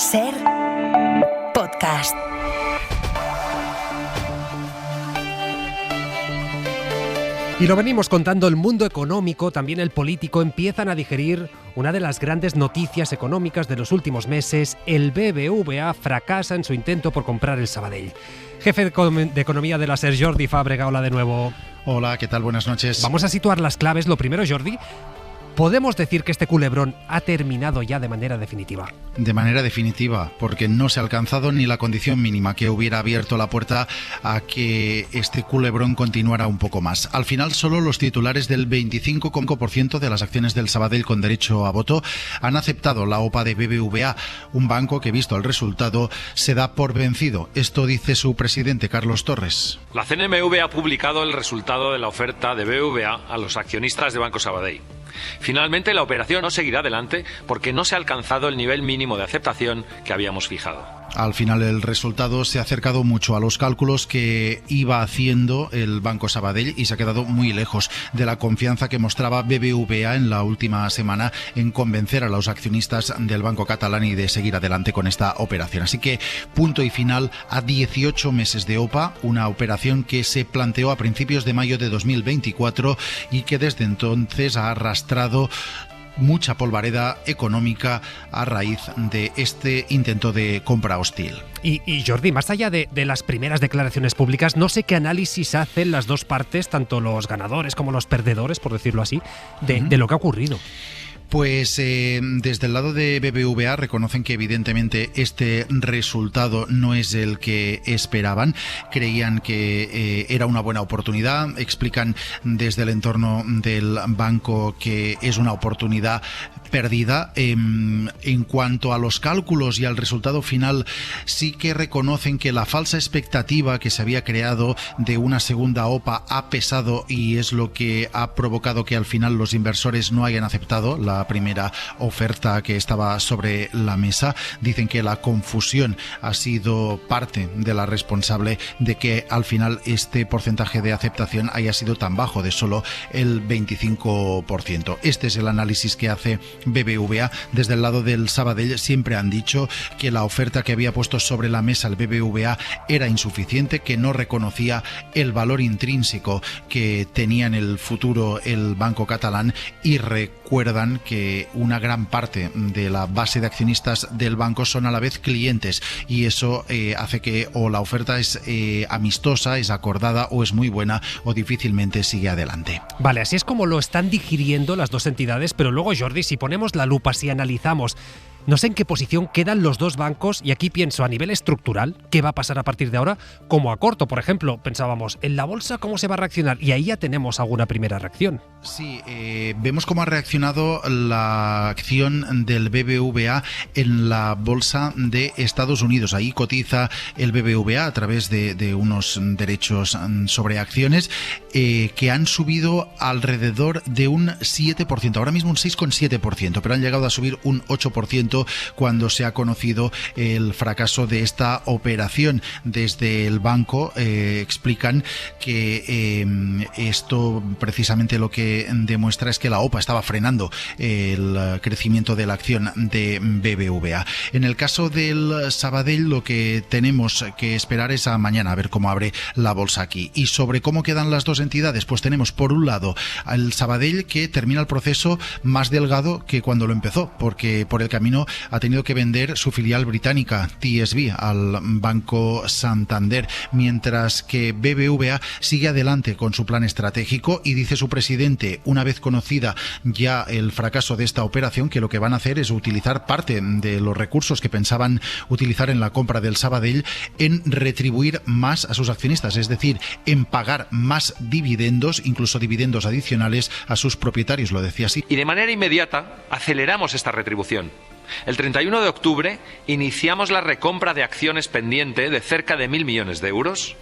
SER Podcast. Y lo venimos contando, el mundo económico, también el político, empiezan a digerir una de las grandes noticias económicas de los últimos meses. El BBVA fracasa en su intento por comprar el Sabadell. Jefe de Economía de la SER, Jordi Fàbrega, hola de nuevo. Hola, ¿qué tal? Buenas noches. Vamos a situar las claves. Lo primero, Jordi, ¿podemos decir que este culebrón ha terminado ya de manera definitiva? De manera definitiva, porque no se ha alcanzado ni la condición mínima que hubiera abierto la puerta a que este culebrón continuara un poco más. Al final, solo los titulares del 25,5% de las acciones del Sabadell con derecho a voto han aceptado la OPA de BBVA, un banco que, visto el resultado, se da por vencido. Esto dice su presidente, Carlos Torres. La CNMV ha publicado el resultado de la oferta de BBVA a los accionistas de Banco Sabadell. Finalmente, la operación no seguirá adelante porque no se ha alcanzado el nivel mínimo de aceptación que habíamos fijado. Al final el resultado se ha acercado mucho a los cálculos que iba haciendo el Banco Sabadell y se ha quedado muy lejos de la confianza que mostraba BBVA en la última semana en convencer a los accionistas del Banco Catalán y de seguir adelante con esta operación. Así que punto y final a 18 meses de OPA, una operación que se planteó a principios de mayo de 2024 y que desde entonces ha arrastrado mucha polvareda económica a raíz de este intento de compra hostil. Y Jordi, más allá de las primeras declaraciones públicas, no sé qué análisis hacen las dos partes, tanto los ganadores como los perdedores, por decirlo así, de lo que ha ocurrido. Pues desde el lado de BBVA reconocen que evidentemente este resultado no es el que esperaban. Creían que era una buena oportunidad. Explican desde el entorno del banco que es una oportunidad perdida. En cuanto a los cálculos y al resultado final, sí que reconocen que la falsa expectativa que se había creado de una segunda OPA ha pesado y es lo que ha provocado que al final los inversores no hayan aceptado la primera oferta que estaba sobre la mesa. Dicen que la confusión ha sido parte de la responsable de que al final este porcentaje de aceptación haya sido tan bajo, de solo el 25%. Este es el análisis que hace BBVA. Desde el lado del Sabadell siempre han dicho que la oferta que había puesto sobre la mesa el BBVA era insuficiente, que no reconocía el valor intrínseco que tenía en el futuro el Banco Catalán, y recuerdan que una gran parte de la base de accionistas del banco son a la vez clientes, y eso hace que o la oferta es amistosa, es acordada, o es muy buena, o difícilmente sigue adelante. Vale, así es como lo están digiriendo las dos entidades, pero luego, Jordi, si ponemos la lupa, si analizamos, no sé en qué posición quedan los dos bancos, y aquí pienso a nivel estructural, ¿qué va a pasar a partir de ahora? Como a corto, por ejemplo, pensábamos, en la bolsa, ¿cómo se va a reaccionar? Y ahí ya tenemos alguna primera reacción. Sí, vemos cómo ha reaccionado la acción del BBVA en la bolsa de Estados Unidos. Ahí cotiza el BBVA a través de unos derechos sobre acciones que han subido alrededor de un 7%, ahora mismo un 6,7%, pero han llegado a subir un 8% cuando se ha conocido el fracaso de esta operación. Desde el banco explican que esto precisamente lo que demuestra es que la OPA estaba frenando el crecimiento de la acción de BBVA. En el caso del Sabadell, lo que tenemos que esperar es a mañana a ver cómo abre la bolsa aquí. Y sobre cómo quedan las dos entidades, pues tenemos por un lado al Sabadell, que termina el proceso más delgado que cuando lo empezó, porque por el camino ha tenido que vender su filial británica TSB al Banco Santander, mientras que BBVA sigue adelante con su plan estratégico, y dice su presidente, una vez conocida ya el fracaso de esta operación, que lo que van a hacer es utilizar parte de los recursos que pensaban utilizar en la compra del Sabadell en retribuir más a sus accionistas, es decir, en pagar más dividendos, incluso dividendos adicionales a sus propietarios, lo decía así. Y de manera inmediata aceleramos esta retribución. El 31 de octubre iniciamos la recompra de acciones pendiente de cerca de 1.000 millones de euros.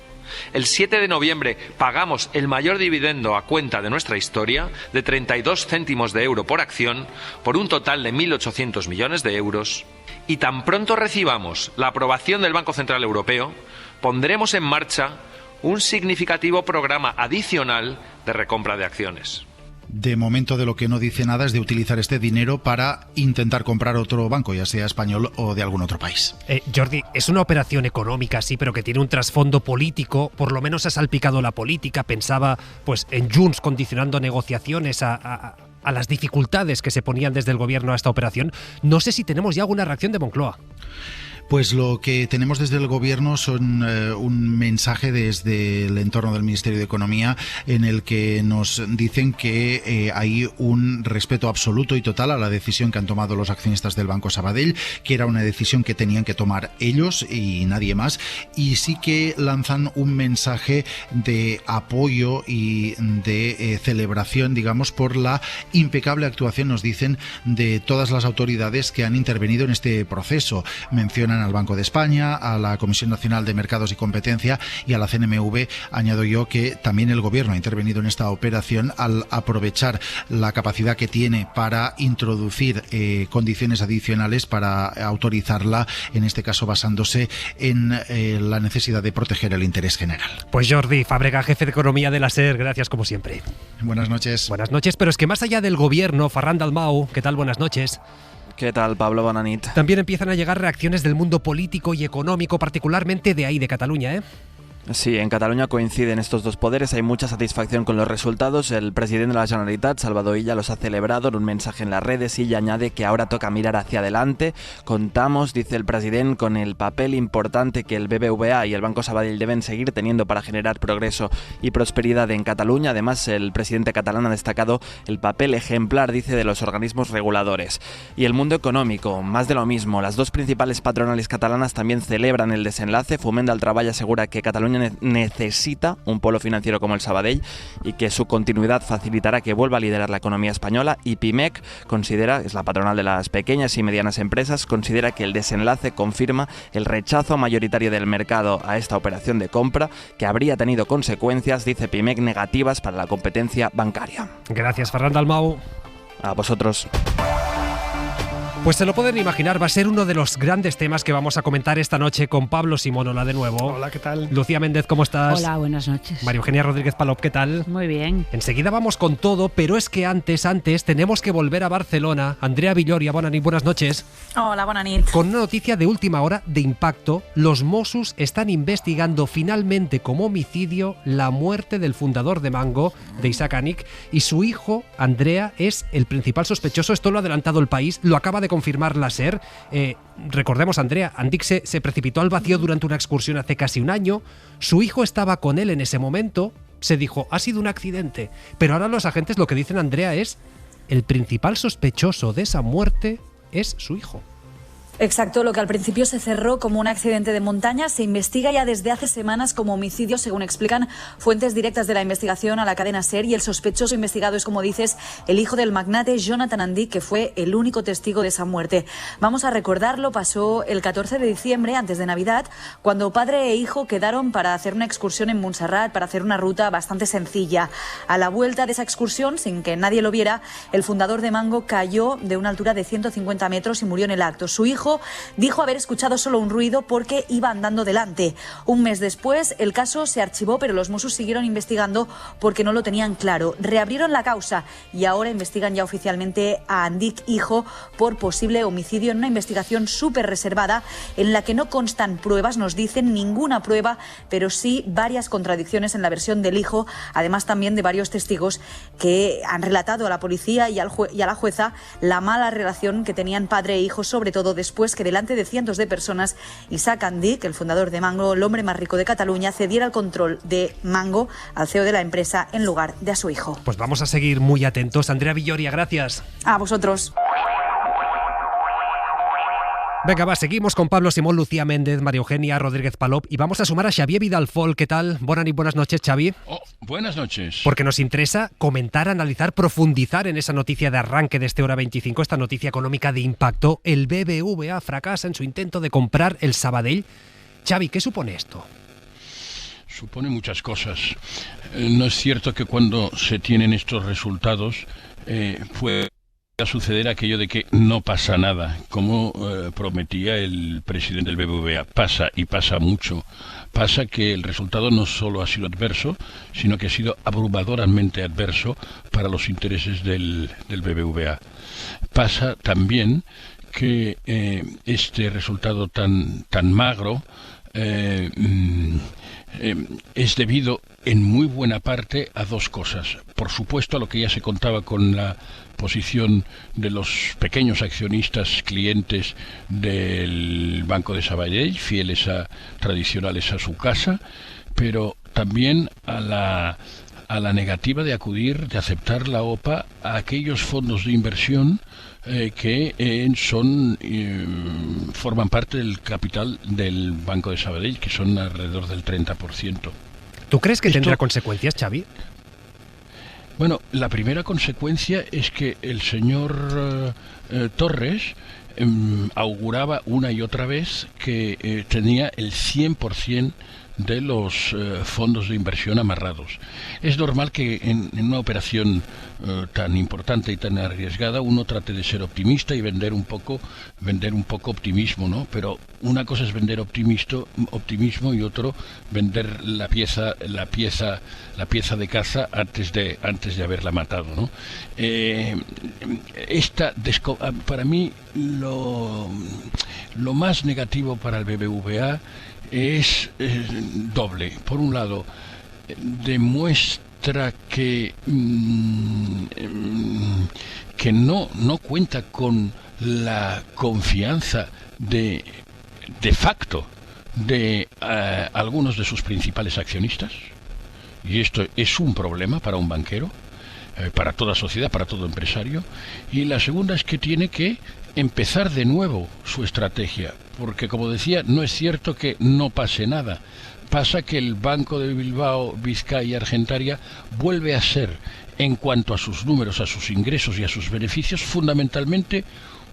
El 7 de noviembre pagamos el mayor dividendo a cuenta de nuestra historia, de 32 céntimos de euro por acción, por un total de 1.800 millones de euros. Y tan pronto recibamos la aprobación del Banco Central Europeo, pondremos en marcha un significativo programa adicional de recompra de acciones. De momento, de lo que no dice nada es de utilizar este dinero para intentar comprar otro banco, ya sea español o de algún otro país. Jordi, es una operación económica, sí, pero que tiene un trasfondo político. Por lo menos ha salpicado la política. Pensaba pues en Junts condicionando negociaciones a las dificultades que se ponían desde el gobierno a esta operación. No sé si tenemos ya alguna reacción de Moncloa. Pues lo que tenemos desde el gobierno son un mensaje desde el entorno del Ministerio de Economía en el que nos dicen que hay un respeto absoluto y total a la decisión que han tomado los accionistas del Banco Sabadell, que era una decisión que tenían que tomar ellos y nadie más, y sí que lanzan un mensaje de apoyo y de celebración, digamos, por la impecable actuación, nos dicen, de todas las autoridades que han intervenido en este proceso. Mencionan al Banco de España, a la Comisión Nacional de Mercados y Competencia y a la CNMV. Añado yo que también el Gobierno ha intervenido en esta operación al aprovechar la capacidad que tiene para introducir condiciones adicionales para autorizarla, en este caso basándose en la necesidad de proteger el interés general. Pues Jordi Fàbrega, jefe de Economía de la SER, gracias como siempre. Buenas noches. Buenas noches, pero es que más allá del Gobierno, Ferran Dalmau, ¿qué tal? Buenas noches. ¿Qué tal, Pablo? Bona nit. También empiezan a llegar reacciones del mundo político y económico, particularmente de ahí, de Cataluña, ¿eh? Sí, en Cataluña coinciden estos dos poderes, hay mucha satisfacción con los resultados. El presidente de la Generalitat, Salvador Illa, los ha celebrado en un mensaje en las redes. Illa añade que ahora toca mirar hacia adelante. Contamos, dice el presidente, con el papel importante que el BBVA y el Banco Sabadell deben seguir teniendo para generar progreso y prosperidad en Cataluña. Además, el presidente catalán ha destacado el papel ejemplar, dice, de los organismos reguladores. Y el mundo económico, más de lo mismo. Las dos principales patronales catalanas también celebran el desenlace. Foment del Treball asegura que Cataluña necesita un polo financiero como el Sabadell y que su continuidad facilitará que vuelva a liderar la economía española. Y Pimec considera, es la patronal de las pequeñas y medianas empresas, considera que el desenlace confirma el rechazo mayoritario del mercado a esta operación de compra, que habría tenido consecuencias, dice Pimec, negativas para la competencia bancaria. Gracias, Ferran Dalmau. A vosotros. Pues se lo pueden imaginar, va a ser uno de los grandes temas que vamos a comentar esta noche con Pablo Simón. Hola de nuevo. Hola, ¿qué tal? Lucía Méndez, ¿cómo estás? Hola, buenas noches. María Eugenia Rodríguez Palop, ¿qué tal? Muy bien. Enseguida vamos con todo, pero es que antes tenemos que volver a Barcelona. Andrea Villoria, buenas noches. Hola, buenas noches. Con una noticia de última hora de impacto, los Mossos están investigando finalmente como homicidio la muerte del fundador de Mango, de Isaac Anik, y su hijo, Andrea, es el principal sospechoso. Esto lo ha adelantado El País, lo acaba de confirmar la SER. Recordemos, Andrea, Andik se precipitó al vacío durante una excursión hace casi un año. Su hijo estaba con él en ese momento. Se dijo, ha sido un accidente. Pero ahora los agentes lo que dicen, Andrea, es el principal sospechoso de esa muerte es su hijo. Exacto, lo que al principio se cerró como un accidente de montaña se investiga ya desde hace semanas como homicidio, según explican fuentes directas de la investigación a la cadena SER, y el sospechoso investigado es, como dices, el hijo del magnate Jonathan Andik, que fue el único testigo de esa muerte. Vamos a recordarlo, pasó el 14 de diciembre, antes de Navidad, cuando padre e hijo quedaron para hacer una excursión en Montserrat, para hacer una ruta bastante sencilla. A la vuelta de esa excursión, sin que nadie lo viera, el fundador de Mango cayó de una altura de 150 metros y murió en el acto. Su hijo dijo haber escuchado solo un ruido porque iba andando delante. Un mes después, el caso se archivó, pero los Mossos siguieron investigando porque no lo tenían claro. Reabrieron la causa y ahora investigan ya oficialmente a Andik, hijo, por posible homicidio, en una investigación súper reservada en la que no constan pruebas, nos dicen, ninguna prueba, pero sí varias contradicciones en la versión del hijo, además también de varios testigos que han relatado a la policía y a la jueza la mala relación que tenían padre e hijo, sobre todo después que delante de cientos de personas Isaac Andik, el fundador de Mango, el hombre más rico de Cataluña, cediera el control de Mango al CEO de la empresa en lugar de a su hijo. Pues vamos a seguir muy atentos. Andrea Villoria, gracias. A vosotros. Venga, seguimos con Pablo Simón, Lucía Méndez, María Eugenia Rodríguez Palop y vamos a sumar a Xavier Vidalfol. ¿Qué tal? Buenas noches, Xavi. Buenas noches. Porque nos interesa comentar, analizar, profundizar en esa noticia de arranque de este Hora 25, esta noticia económica de impacto. El BBVA fracasa en su intento de comprar el Sabadell. Xavi, ¿qué supone esto? Supone muchas cosas. No es cierto que cuando se tienen estos resultados suceder aquello de que no pasa nada, como prometía el presidente del BBVA. Pasa, y pasa mucho. Pasa que el resultado no solo ha sido adverso, sino que ha sido abrumadoramente adverso para los intereses del BBVA. Pasa también que este resultado tan magro es debido en muy buena parte a dos cosas. Por supuesto, a lo que ya se contaba con la posición de los pequeños accionistas clientes del Banco de Sabadell, tradicionales a su casa, pero también a la negativa de aceptar la OPA a aquellos fondos de inversión que forman parte del capital del Banco de Sabadell, que son alrededor del 30%. ¿Tú crees que tendrá consecuencias, Xavi? Bueno, la primera consecuencia es que el señor Torres auguraba una y otra vez que tenía el 100% de los fondos de inversión amarrados. Es normal que en una operación tan importante y tan arriesgada uno trate de ser optimista y vender un poco optimismo, ¿no? Pero una cosa es vender optimismo y otro vender la pieza de caza antes de haberla matado, ¿no? Para mí lo más negativo para el BBVA es doble. Por un lado, demuestra que no cuenta con la confianza de facto de algunos de sus principales accionistas, y esto es un problema para un banquero, para toda sociedad, para todo empresario. Y la segunda es que tiene que empezar de nuevo su estrategia, porque, como decía, no es cierto que no pase nada. Pasa que el Banco de Bilbao, Vizcaya y Argentaria vuelve a ser, en cuanto a sus números, a sus ingresos y a sus beneficios, fundamentalmente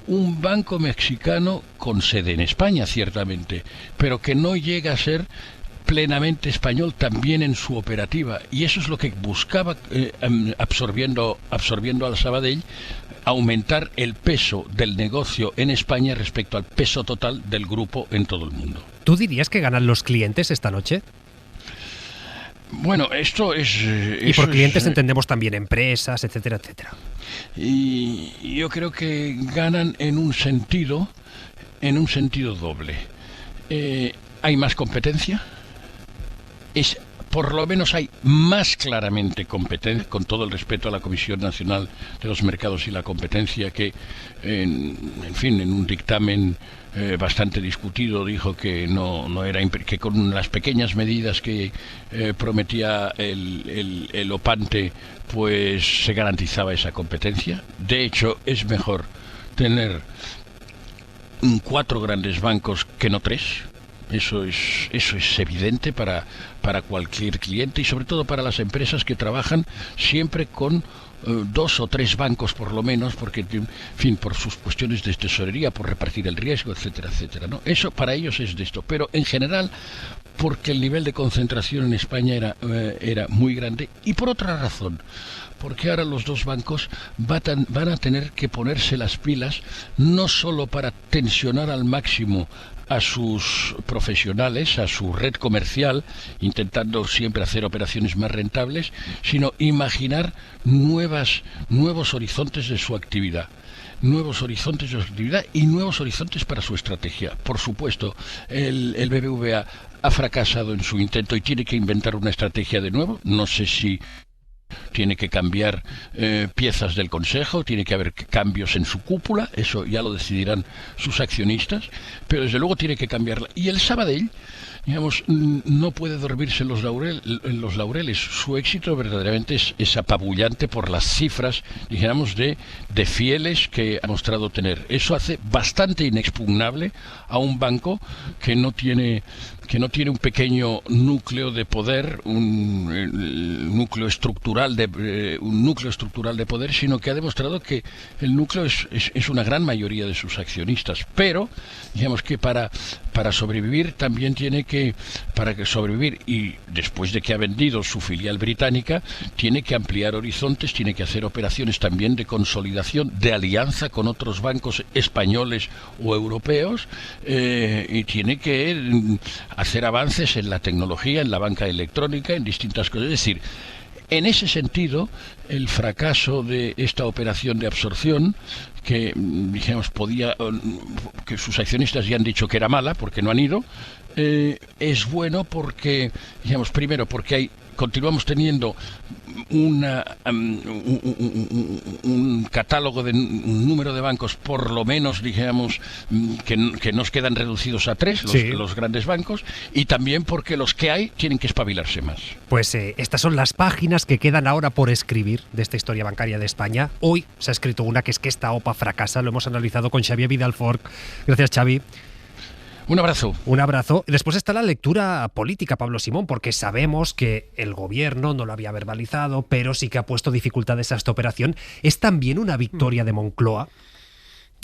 un banco mexicano con sede en España, ciertamente, pero que no llega a ser plenamente español también en su operativa. Y eso es lo que buscaba, absorbiendo al Sabadell, aumentar el peso del negocio en España respecto al peso total del grupo en todo el mundo. ¿Tú dirías que ganan los clientes esta noche? Bueno, esto es... Y por clientes entendemos también empresas, etcétera, etcétera. Y yo creo que ganan en un sentido doble. Hay más competencia. Por lo menos hay más claramente competencia, con todo el respeto a la Comisión Nacional de los Mercados y la Competencia, que en un dictamen bastante discutido dijo que que con las pequeñas medidas que prometía el OPANTE, pues se garantizaba esa competencia. De hecho, es mejor tener 4 grandes bancos que no 3. Eso es evidente para cualquier cliente, y sobre todo para las empresas que trabajan siempre con 2 o 3 bancos por lo menos, porque, en fin, por sus cuestiones de tesorería, por repartir el riesgo, etcétera, etcétera, ¿no? Eso para ellos es de esto, pero en general porque el nivel de concentración en España era muy grande, y por otra razón, porque ahora los dos bancos van a tener que ponerse las pilas, no solo para tensionar al máximo a sus profesionales, a su red comercial, intentando siempre hacer operaciones más rentables, sino imaginar nuevos horizontes de su actividad. Nuevos horizontes de su actividad y nuevos horizontes para su estrategia. Por supuesto, el BBVA ha fracasado en su intento y tiene que inventar una estrategia de nuevo. No sé si tiene que cambiar piezas del Consejo, tiene que haber cambios en su cúpula, eso ya lo decidirán sus accionistas, pero desde luego tiene que cambiarla. Y el Sabadell, digamos, no puede dormirse en los laureles. Su éxito verdaderamente es apabullante por las cifras, dijéramos, de fieles que ha mostrado tener. Eso hace bastante inexpugnable a un banco que no tiene no tiene un pequeño núcleo de poder, un núcleo estructural de poder, sino que ha demostrado que el núcleo es una gran mayoría de sus accionistas. Pero, digamos que para sobrevivir también para sobrevivir, y después de que ha vendido su filial británica, tiene que ampliar horizontes, tiene que hacer operaciones también de consolidación, de alianza con otros bancos españoles o europeos, y tiene que hacer avances en la tecnología, en la banca electrónica, en distintas cosas. Es decir, en ese sentido, el fracaso de esta operación de absorción, que dijimos que sus accionistas ya han dicho que era mala porque no han ido, es bueno porque, digamos, primero porque continuamos teniendo un catálogo de un número de bancos, por lo menos, digamos, que nos quedan reducidos a 3, los grandes bancos, y también porque los que hay tienen que espabilarse más. Pues estas son las páginas que quedan ahora por escribir de esta historia bancaria de España. Hoy se ha escrito una, que es que esta OPA fracasa. Lo hemos analizado con Xavier Vidal-Fort. Gracias, Xavi. Un abrazo. Un abrazo. Después está la lectura política, Pablo Simón, porque sabemos que el gobierno no lo había verbalizado, pero sí que ha puesto dificultades a esta operación. ¿Es también una victoria de Moncloa?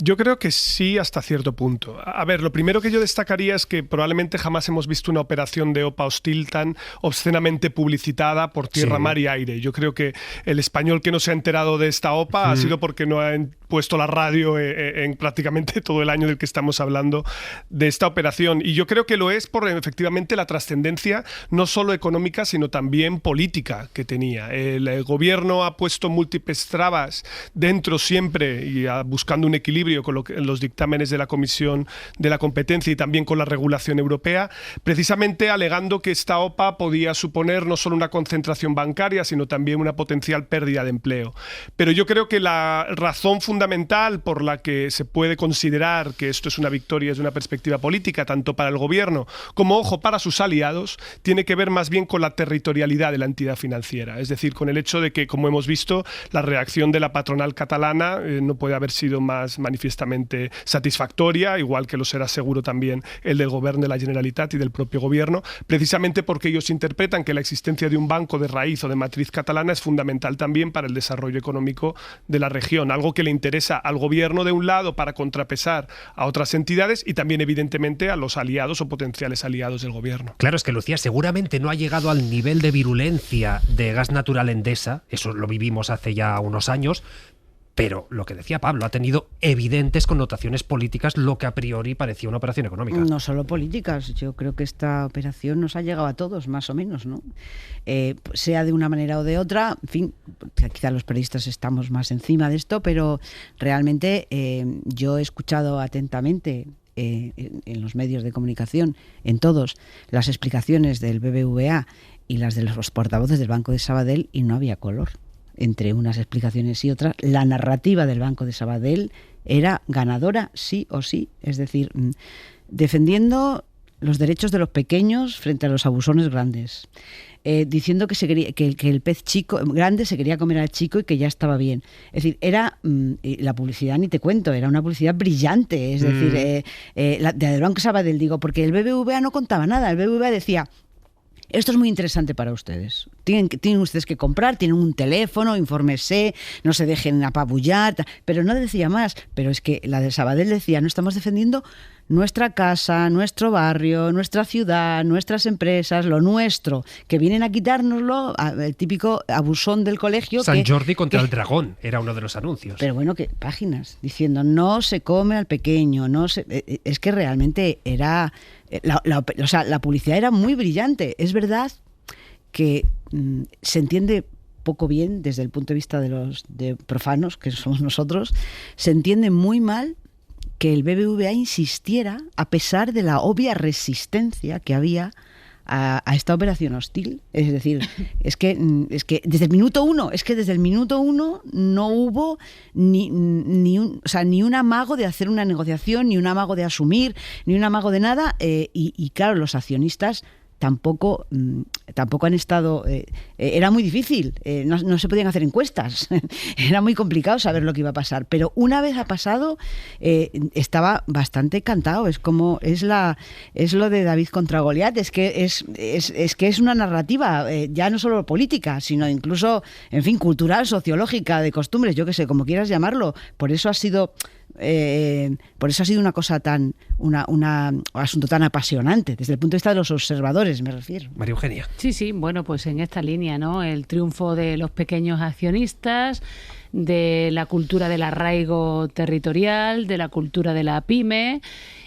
Yo creo que sí, hasta cierto punto. A ver, lo primero que yo destacaría es que probablemente jamás hemos visto una operación de OPA hostil tan obscenamente publicitada por tierra, mar y aire. Yo creo que el español que no se ha enterado de esta OPA ha sido porque no ha puesto la radio en prácticamente todo el año del que estamos hablando de esta operación. Y yo creo que lo es por efectivamente la trascendencia no solo económica, sino también política que tenía. El gobierno ha puesto múltiples trabas dentro siempre y buscando un equilibrio con los dictámenes de la Comisión de la Competencia y también con la regulación europea, precisamente alegando que esta OPA podía suponer no solo una concentración bancaria, sino también una potencial pérdida de empleo. Pero yo creo que la razón fundamental por la que se puede considerar que esto es una victoria desde una perspectiva política, tanto para el gobierno como, ojo, para sus aliados, tiene que ver más bien con la territorialidad de la entidad financiera. Es decir, con el hecho de que, como hemos visto, la reacción de la patronal catalana no puede haber sido más manifiestamente satisfactoria, igual que lo será seguro también el del Govern de la Generalitat y del propio gobierno, precisamente porque ellos interpretan que la existencia de un banco de raíz o de matriz catalana es fundamental también para el desarrollo económico de la región, algo que le interesa al gobierno de un lado para contrapesar a otras entidades y también evidentemente a los aliados o potenciales aliados del gobierno. Claro, es que Lucía seguramente no ha llegado al nivel de virulencia de Gas Natural Endesa, eso lo vivimos hace ya unos años, pero lo que decía Pablo, ha tenido evidentes connotaciones políticas, lo que a priori parecía una operación económica. No solo políticas, yo creo que esta operación nos ha llegado a todos, más o menos, ¿no? Sea de una manera o de otra, en fin, quizá los periodistas estamos más encima de esto, pero realmente yo he escuchado atentamente en los medios de comunicación, en todos, las explicaciones del BBVA y las de los portavoces del Banco de Sabadell, y no había color. Entre unas explicaciones y otras, la narrativa del Banco de Sabadell era ganadora sí o sí, es decir, defendiendo los derechos de los pequeños frente a los abusones grandes, diciendo que el pez chico grande se quería comer al chico y que ya estaba bien. Es decir, era la publicidad, ni te cuento, era una publicidad brillante, es decir, del Banco de Sabadell, digo, porque el BBVA no contaba nada, el BBVA decía: esto es muy interesante para ustedes. Tienen ustedes que comprar, tienen un teléfono, infórmese, no se dejen apabullar, pero no decía más. Pero es que la de Sabadell decía: no estamos defendiendo nuestra casa, nuestro barrio, nuestra ciudad, nuestras empresas, lo nuestro, que vienen a quitárnoslo, el típico abusón del colegio. San Jordi contra el dragón era uno de los anuncios. Pero bueno, que páginas diciendo no se come al pequeño, es que realmente era... La publicidad era muy brillante. Es verdad que se entiende poco bien desde el punto de vista de profanos, que somos nosotros, se entiende muy mal que el BBVA insistiera, a pesar de la obvia resistencia que había a esta operación hostil. Es decir, es que desde el minuto uno no hubo ni un amago de hacer una negociación, ni un amago de asumir, ni un amago de nada, y claro, los accionistas tampoco han estado... era muy difícil, no se podían hacer encuestas, era muy complicado saber lo que iba a pasar, pero una vez ha pasado estaba bastante cantado, es lo de David contra Goliat, es que es una narrativa ya no solo política, sino incluso, en fin, cultural, sociológica, de costumbres, yo qué sé, como quieras llamarlo. Por eso ha sido una cosa un asunto tan apasionante desde el punto de vista de los observadores, me refiero. María Eugenia. Sí, bueno, pues en esta línea, ¿no? El triunfo de los pequeños accionistas, de la cultura del arraigo territorial, de la cultura de la pyme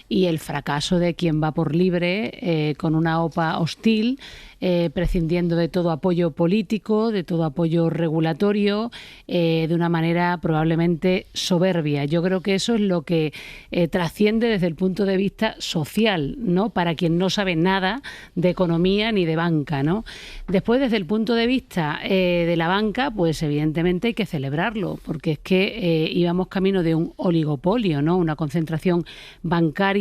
y el fracaso de quien va por libre con una OPA hostil, prescindiendo de todo apoyo político, de todo apoyo regulatorio, de una manera probablemente soberbia. Yo creo que eso es lo que trasciende desde el punto de vista social, ¿no? Para quien no sabe nada de economía ni de banca, ¿no? Después, desde el punto de vista de la banca, pues evidentemente hay que celebrarlo, porque es que íbamos camino de un oligopolio, ¿no? Una concentración bancaria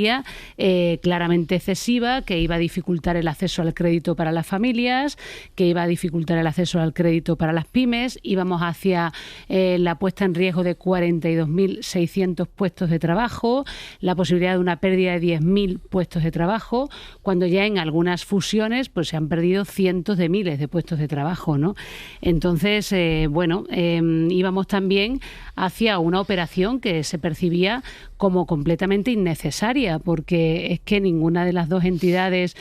claramente excesiva, que iba a dificultar el acceso al crédito para las familias, que iba a dificultar el acceso al crédito para las pymes. Íbamos hacia la puesta en riesgo de 42.600 puestos de trabajo, la posibilidad de una pérdida de 10.000 puestos de trabajo, cuando ya en algunas fusiones pues se han perdido cientos de miles de puestos de trabajo, ¿no? Entonces, íbamos también hacia una operación que se percibía como completamente innecesaria, porque es que ninguna de las dos entidades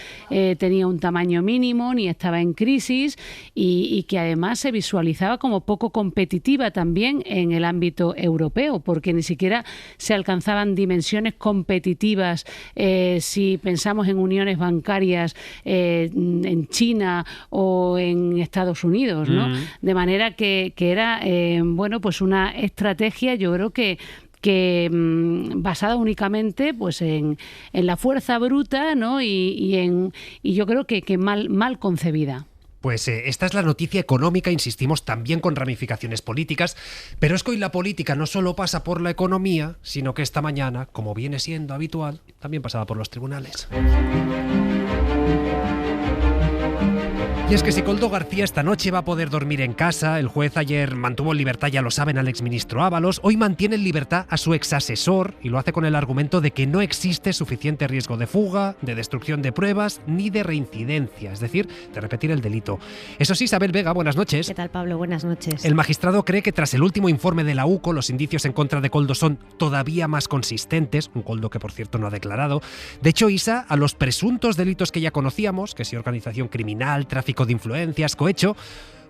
tenía un tamaño mínimo ni estaba en crisis, y que además se visualizaba como poco competitiva también en el ámbito europeo, porque ni siquiera se alcanzaban dimensiones competitivas si pensamos en uniones bancarias en China o en Estados Unidos, ¿no? De manera que era pues una estrategia, yo creo que basada únicamente pues en la fuerza bruta, ¿no? y yo creo que mal concebida. Pues esta es la noticia económica, insistimos, también con ramificaciones políticas, pero es que hoy la política no solo pasa por la economía, sino que esta mañana, como viene siendo habitual, también pasaba por los tribunales. Y es que si Koldo García esta noche va a poder dormir en casa, el juez ayer mantuvo en libertad, ya lo saben, al exministro Ábalos, hoy mantiene en libertad a su exasesor y lo hace con el argumento de que no existe suficiente riesgo de fuga, de destrucción de pruebas ni de reincidencia, es decir, de repetir el delito. Eso sí, Isabel Vega, buenas noches. ¿Qué tal, Pablo? Buenas noches. El magistrado cree que tras el último informe de la UCO los indicios en contra de Koldo son todavía más consistentes, un Koldo que por cierto no ha declarado. De hecho, Isa, a los presuntos delitos que ya conocíamos, que si organización criminal, tráfico de influencias, cohecho,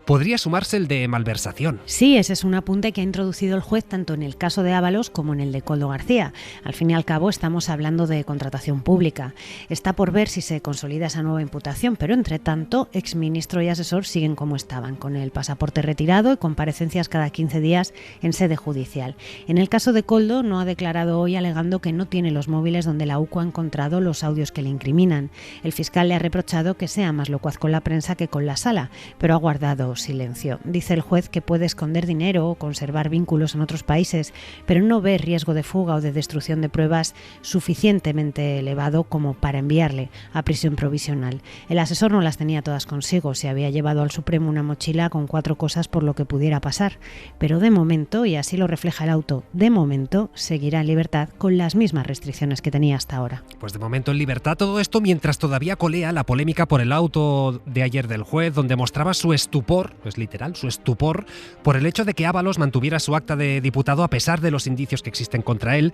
podría sumarse el de malversación. Sí, ese es un apunte que ha introducido el juez tanto en el caso de Ábalos como en el de Koldo García. Al fin y al cabo estamos hablando de contratación pública. Está por ver si se consolida esa nueva imputación, pero entre tanto, exministro y asesor siguen como estaban, con el pasaporte retirado y comparecencias cada 15 días en sede judicial. En el caso de Koldo no ha declarado hoy, alegando que no tiene los móviles donde la UCO ha encontrado los audios que le incriminan. El fiscal le ha reprochado que sea más locuaz con la prensa que con la sala, pero ha guardado silencio. Dice el juez que puede esconder dinero o conservar vínculos en otros países, pero no ve riesgo de fuga o de destrucción de pruebas suficientemente elevado como para enviarle a prisión provisional. El asesor no las tenía todas consigo, se había llevado al Supremo una mochila con 4 cosas por lo que pudiera pasar, pero de momento, y así lo refleja el auto, de momento seguirá en libertad con las mismas restricciones que tenía hasta ahora. Pues de momento en libertad, todo esto mientras todavía colea la polémica por el auto de ayer del juez, donde mostraba su estupor, es literal, su estupor, por el hecho de que Ábalos mantuviera su acta de diputado a pesar de los indicios que existen contra él.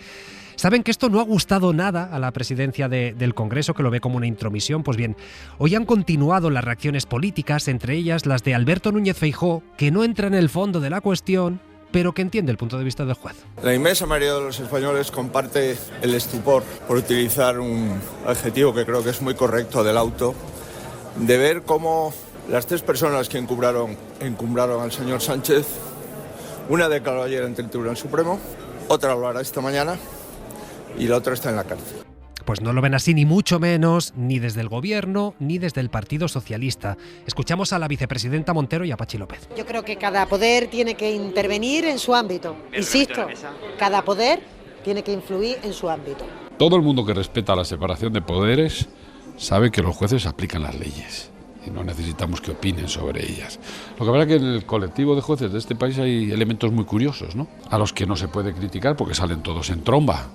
Saben que esto no ha gustado nada a la presidencia del Congreso, que lo ve como una intromisión. Pues bien, hoy han continuado las reacciones políticas, entre ellas las de Alberto Núñez Feijóo, que no entra en el fondo de la cuestión, pero que entiende el punto de vista del juez. La inmensa mayoría de los españoles comparte el estupor, por utilizar un adjetivo que creo que es muy correcto, del auto, de ver cómo las 3 personas que encumbraron al señor Sánchez, una declaró ayer ante el Tribunal Supremo, otra lo hará esta mañana y la otra está en la cárcel. Pues no lo ven así, ni mucho menos, ni desde el Gobierno, ni desde el Partido Socialista. Escuchamos a la vicepresidenta Montero y a Pachi López. Yo creo que cada poder tiene que intervenir en su ámbito. Insisto, cada poder tiene que influir en su ámbito. Todo el mundo que respeta la separación de poderes sabe que los jueces aplican las leyes y no necesitamos que opinen sobre ellas. Lo que pasa es que en el colectivo de jueces de este país hay elementos muy curiosos, ¿no? A los que no se puede criticar porque salen todos en tromba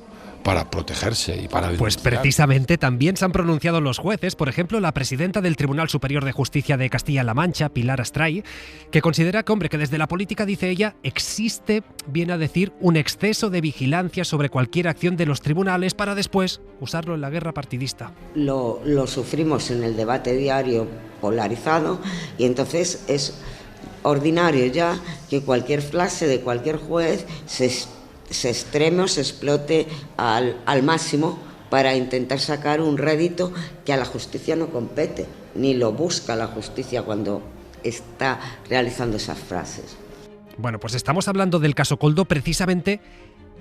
para protegerse y para denunciar. Pues precisamente también se han pronunciado los jueces, por ejemplo, la presidenta del Tribunal Superior de Justicia de Castilla-La Mancha, Pilar Astray, que considera que desde la política, dice ella, existe, viene a decir, un exceso de vigilancia sobre cualquier acción de los tribunales para después usarlo en la guerra partidista. Lo sufrimos en el debate diario polarizado y entonces es ordinario ya que cualquier frase de cualquier juez se extreme o se explote al máximo para intentar sacar un rédito que a la justicia no compete, ni lo busca la justicia cuando está realizando esas frases. Bueno, pues estamos hablando del caso Koldo. Precisamente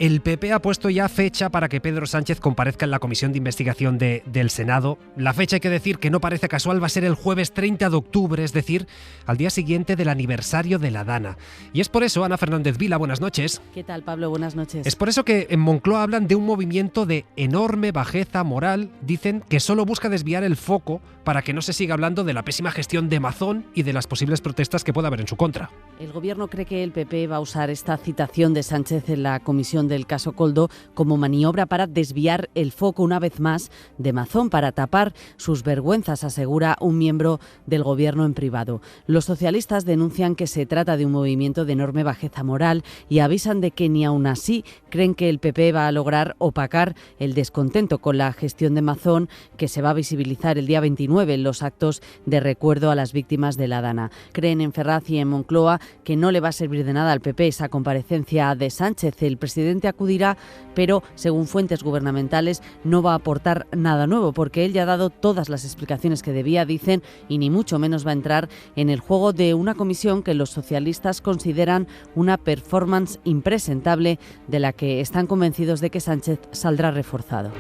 el PP ha puesto ya fecha para que Pedro Sánchez comparezca en la comisión de investigación del Senado. La fecha, hay que decir que no parece casual, va a ser el jueves 30 de octubre, es decir, al día siguiente del aniversario de la Dana. Y es por eso, Ana Fernández Vila, buenas noches. ¿Qué tal, Pablo? Buenas noches. Es por eso que en Moncloa hablan de un movimiento de enorme bajeza moral. Dicen que solo busca desviar el foco para que no se siga hablando de la pésima gestión de Mazón y de las posibles protestas que pueda haber en su contra. El gobierno cree que el PP va a usar esta citación de Sánchez en la comisión del caso Koldo como maniobra para desviar el foco una vez más de Mazón, para tapar sus vergüenzas, asegura un miembro del gobierno en privado. Los socialistas denuncian que se trata de un movimiento de enorme bajeza moral y avisan de que ni aun así creen que el PP va a lograr opacar el descontento con la gestión de Mazón, que se va a visibilizar el día 29 en los actos de recuerdo a las víctimas de la Dana. Creen en Ferraz y en Moncloa que no le va a servir de nada al PP esa comparecencia de Sánchez. El presidente acudirá, pero según fuentes gubernamentales no va a aportar nada nuevo, porque él ya ha dado todas las explicaciones que debía, dicen, y ni mucho menos va a entrar en el juego de una comisión que los socialistas consideran una performance impresentable, de la que están convencidos de que Sánchez saldrá reforzado.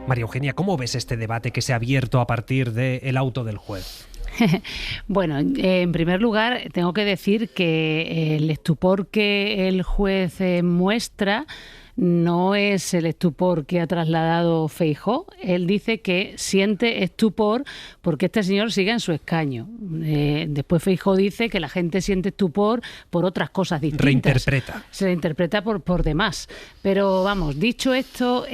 María Eugenia, ¿cómo ves este debate que se ha abierto a partir del auto del juez? Bueno, en primer lugar, tengo que decir que el estupor que el juez muestra no es el estupor que ha trasladado Feijóo. Él dice que siente estupor porque este señor sigue en su escaño. Después Feijóo dice que la gente siente estupor por otras cosas distintas. Reinterpreta. Se le interpreta por demás. Pero vamos, dicho esto,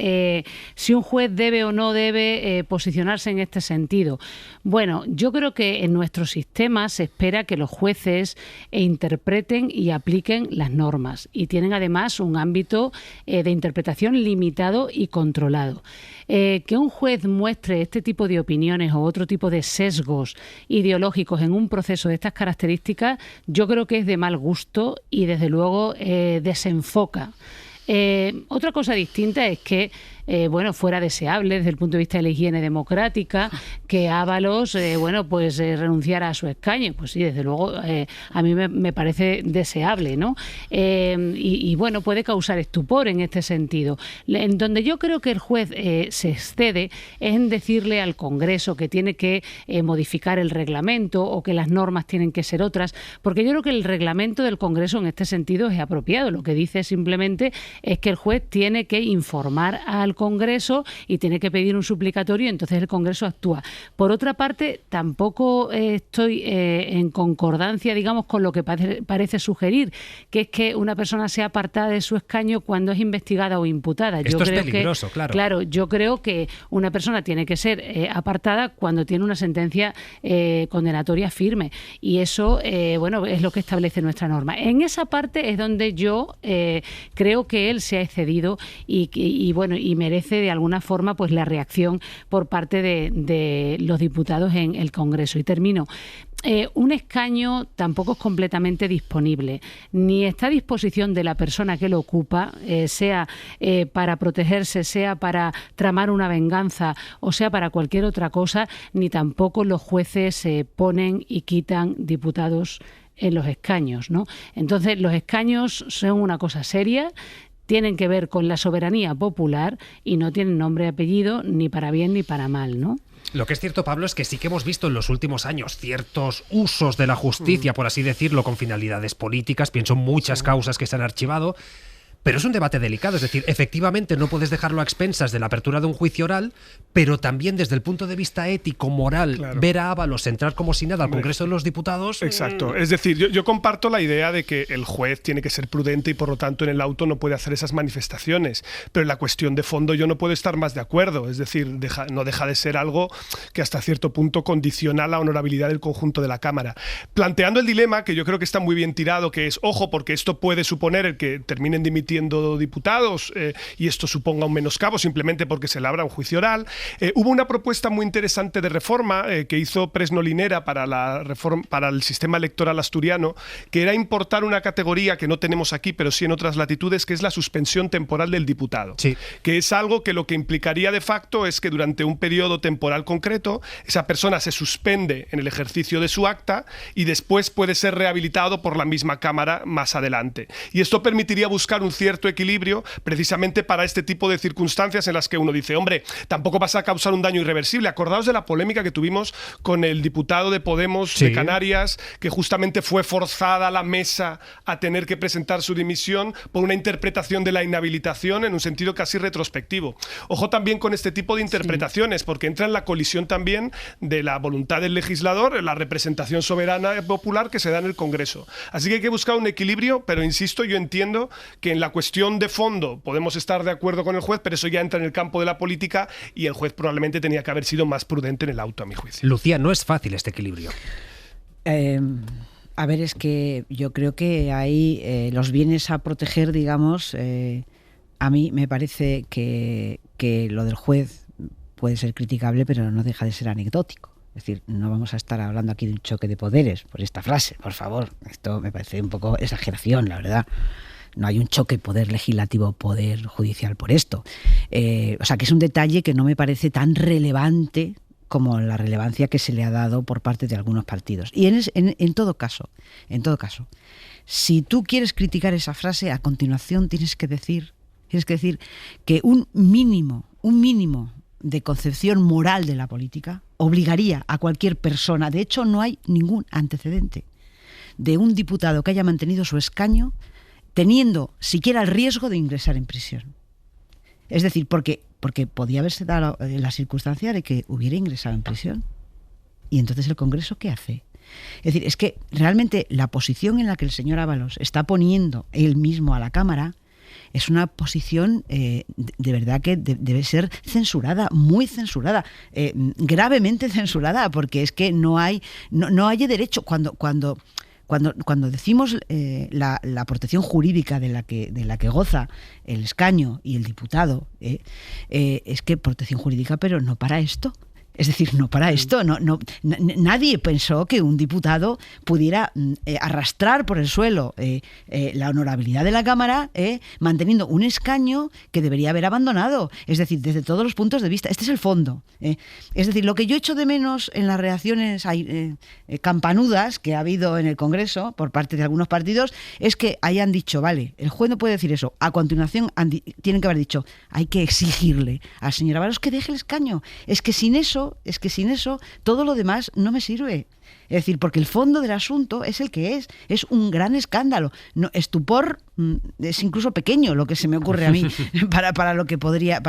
si un juez debe o no debe posicionarse en este sentido. Bueno, yo creo que en nuestro sistema se espera que los jueces interpreten y apliquen las normas. Y tienen además un ámbito de interpretación limitado y controlado. Que un juez muestre este tipo de opiniones o otro tipo de sesgos ideológicos en un proceso de estas características, yo creo que es de mal gusto y desde luego desenfoca. Otra cosa distinta es que fuera deseable desde el punto de vista de la higiene democrática que Ábalos renunciara a su escaño. Pues sí, desde luego a mí me parece deseable, ¿no? Y puede causar estupor en este sentido. En donde yo creo que el juez se excede es en decirle al Congreso que tiene que modificar el reglamento o que las normas tienen que ser otras, porque yo creo que el reglamento del Congreso en este sentido es apropiado. Lo que dice simplemente es que el juez tiene que informar al Congreso y tiene que pedir un suplicatorio y entonces el Congreso actúa. Por otra parte, tampoco estoy en concordancia, digamos, con lo que parece sugerir, que es que una persona sea apartada de su escaño cuando es investigada o imputada. Esto es peligroso, claro. Claro, yo creo que una persona tiene que ser apartada cuando tiene una sentencia condenatoria firme y eso, es lo que establece nuestra norma. En esa parte es donde yo creo que él se ha excedido y merece de alguna forma pues la reacción por parte de los diputados en el Congreso. Y termino. Un escaño tampoco es completamente disponible, ni está a disposición de la persona que lo ocupa, sea para protegerse, sea para tramar una venganza o sea para cualquier otra cosa, ni tampoco los jueces ponen y quitan diputados en los escaños, ¿no? Entonces, los escaños son una cosa seria, tienen que ver con la soberanía popular y no tienen nombre y apellido ni para bien ni para mal, ¿no? Lo que es cierto, Pablo, es que sí que hemos visto en los últimos años ciertos usos de la justicia, por así decirlo, con finalidades políticas. Pienso en muchas causas que se han archivado. Pero es un debate delicado, es decir, efectivamente no puedes dejarlo a expensas de la apertura de un juicio oral, pero también desde el punto de vista ético, moral, ver a Ábalos entrar como si nada al Congreso de los Diputados... Exacto, es decir, yo comparto la idea de que el juez tiene que ser prudente y por lo tanto en el auto no puede hacer esas manifestaciones, pero en la cuestión de fondo yo no puedo estar más de acuerdo, es decir, no deja de ser algo que hasta cierto punto condiciona la honorabilidad del conjunto de la Cámara. Planteando el dilema, que yo creo que está muy bien tirado, que es, ojo, porque esto puede suponer el que terminen dimitiendo diputados y esto suponga un menoscabo simplemente porque se le abra un juicio oral. Hubo una propuesta muy interesante de reforma que hizo Presno Linera para el sistema electoral asturiano, que era importar una categoría que no tenemos aquí, pero sí en otras latitudes, que es la suspensión temporal del diputado. Sí. Que es algo que lo que implicaría de facto es que durante un periodo temporal concreto esa persona se suspende en el ejercicio de su acta y después puede ser rehabilitado por la misma Cámara más adelante. Y esto permitiría buscar un cierto equilibrio precisamente para este tipo de circunstancias en las que uno dice, hombre, tampoco vas a causar un daño irreversible. Acordaos de la polémica que tuvimos con el diputado de Podemos de Canarias, que justamente fue forzada la mesa a tener que presentar su dimisión por una interpretación de la inhabilitación en un sentido casi retrospectivo. Ojo también con este tipo de interpretaciones, porque entra en la colisión también de la voluntad del legislador, la representación soberana popular que se da en el Congreso. Así que hay que buscar un equilibrio, pero insisto, yo entiendo que en la cuestión de fondo podemos estar de acuerdo con el juez, pero eso ya entra en el campo de la política y el juez probablemente tenía que haber sido más prudente en el auto, a mi juicio. Lucía, no es fácil este equilibrio. A ver, es que yo creo que hay los bienes a proteger, digamos, a mí me parece que lo del juez puede ser criticable, pero no deja de ser anecdótico. Es decir, no vamos a estar hablando aquí de un choque de poderes por esta frase, por favor. Esto me parece un poco exageración, la verdad. No hay un choque poder legislativo, poder judicial por esto. O sea, que es un detalle que no me parece tan relevante como la relevancia que se le ha dado por parte de algunos partidos. Y en todo caso, si tú quieres criticar esa frase, a continuación tienes que decir que un mínimo de concepción moral de la política obligaría a cualquier persona, de hecho no hay ningún antecedente de un diputado que haya mantenido su escaño teniendo siquiera el riesgo de ingresar en prisión. Es decir, porque podía haberse dado la circunstancia de que hubiera ingresado en prisión. ¿Y entonces el Congreso qué hace? Es decir, es que realmente la posición en la que el señor Ábalos está poniendo él mismo a la Cámara es una posición de verdad que debe ser censurada, muy censurada, gravemente censurada, porque es que no hay derecho cuando decimos la protección jurídica de la que goza el escaño y el diputado, es que protección jurídica, pero no para esto. Es decir, no para esto. Nadie pensó que un diputado pudiera arrastrar por el suelo la honorabilidad de la Cámara manteniendo un escaño que debería haber abandonado. Es decir, desde todos los puntos de vista. Este es el fondo. Es decir, lo que yo echo de menos en las reacciones campanudas que ha habido en el Congreso por parte de algunos partidos es que hayan dicho, vale, el juez no puede decir eso. A continuación tienen que haber dicho, hay que exigirle al señor Ábalos que deje el escaño. Es que sin eso todo lo demás no me sirve. Es decir, porque el fondo del asunto es el que es un gran escándalo. No, estupor es incluso pequeño lo que se me ocurre a mí para lo que podría,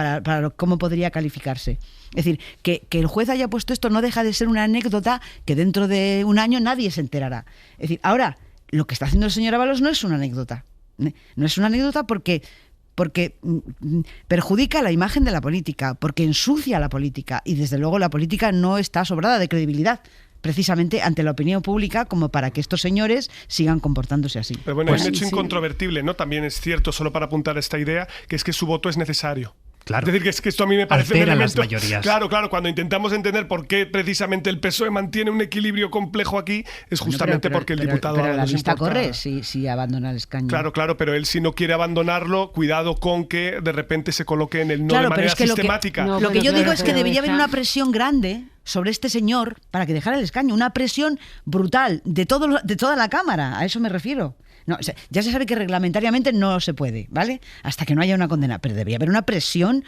cómo podría calificarse. Es decir, que el juez haya puesto esto no deja de ser una anécdota que dentro de un año nadie se enterará. Es decir, ahora, lo que está haciendo el señor Ábalos no es una anécdota. No es una anécdota porque perjudica la imagen de la política, porque ensucia la política y desde luego la política no está sobrada de credibilidad precisamente ante la opinión pública como para que estos señores sigan comportándose así. Pero bueno, hay un hecho incontrovertible, ¿no? También es cierto, solo para apuntar a esta idea, que es que su voto es necesario. Claro. Es decir, que esto a mí me parece un elemento, las mayorías. Claro, cuando intentamos entender por qué precisamente el PSOE mantiene un equilibrio complejo aquí, es justamente porque el diputado... Pero la lista corre si abandona el escaño. Claro, pero él si no quiere abandonarlo, cuidado con que de repente se coloque en el no de manera sistemática. Lo que yo digo es que debería haber una presión grande sobre este señor para que dejara el escaño, una presión brutal de toda la Cámara, a eso me refiero. No, o sea, ya se sabe que reglamentariamente no se puede, ¿vale? Hasta que no haya una condena. Pero debía haber una presión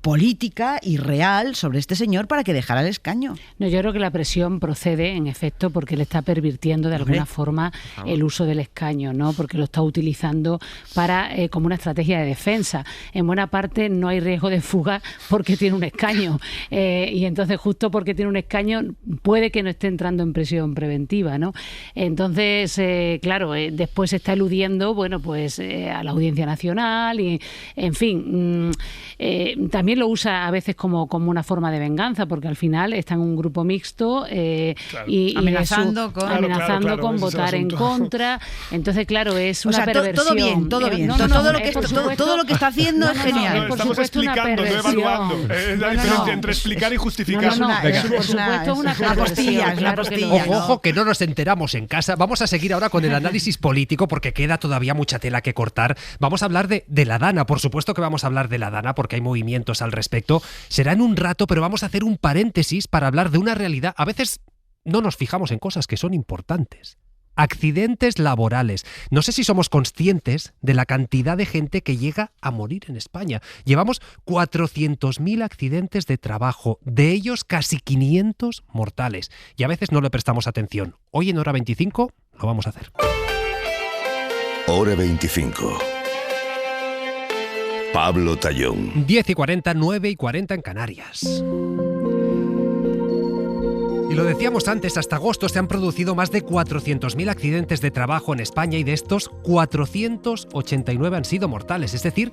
política y real sobre este señor para que dejara el escaño. No, yo creo que la presión procede, en efecto, porque le está pervirtiendo de alguna forma el uso del escaño, ¿no? Porque lo está utilizando para como una estrategia de defensa. En buena parte no hay riesgo de fuga porque tiene un escaño. Y entonces, justo porque tiene un escaño, puede que no esté entrando en prisión preventiva, ¿no? Entonces, claro, después se está eludiendo, bueno, pues a la Audiencia Nacional y, en fin, también lo usa a veces como una forma de venganza, porque al final está en un grupo mixto y amenazando con votar en contra. Entonces, claro, es una perversión. Todo bien. Todo lo que está haciendo es genial. Estamos explicando, no evaluando. Es la diferencia entre explicar y justificar. Por supuesto, es una postilla. Ojo, que no nos enteramos en casa. Vamos a seguir ahora con el análisis político porque queda todavía mucha tela que cortar. Vamos a hablar de la Dana. Por supuesto que vamos a hablar de la Dana porque hay movimientos al respecto. Será en un rato, pero vamos a hacer un paréntesis para hablar de una realidad. A veces no nos fijamos en cosas que son importantes. Accidentes laborales. No sé si somos conscientes de la cantidad de gente que llega a morir en España. Llevamos 400.000 accidentes de trabajo, de ellos casi 500 mortales. Y a veces no le prestamos atención. Hoy en Hora 25 lo vamos a hacer. Hora 25. Pablo Tallón. 10:40, 9:40 en Canarias. Y lo decíamos antes, hasta agosto se han producido más de 400.000 accidentes de trabajo en España y de estos 489 han sido mortales. Es decir,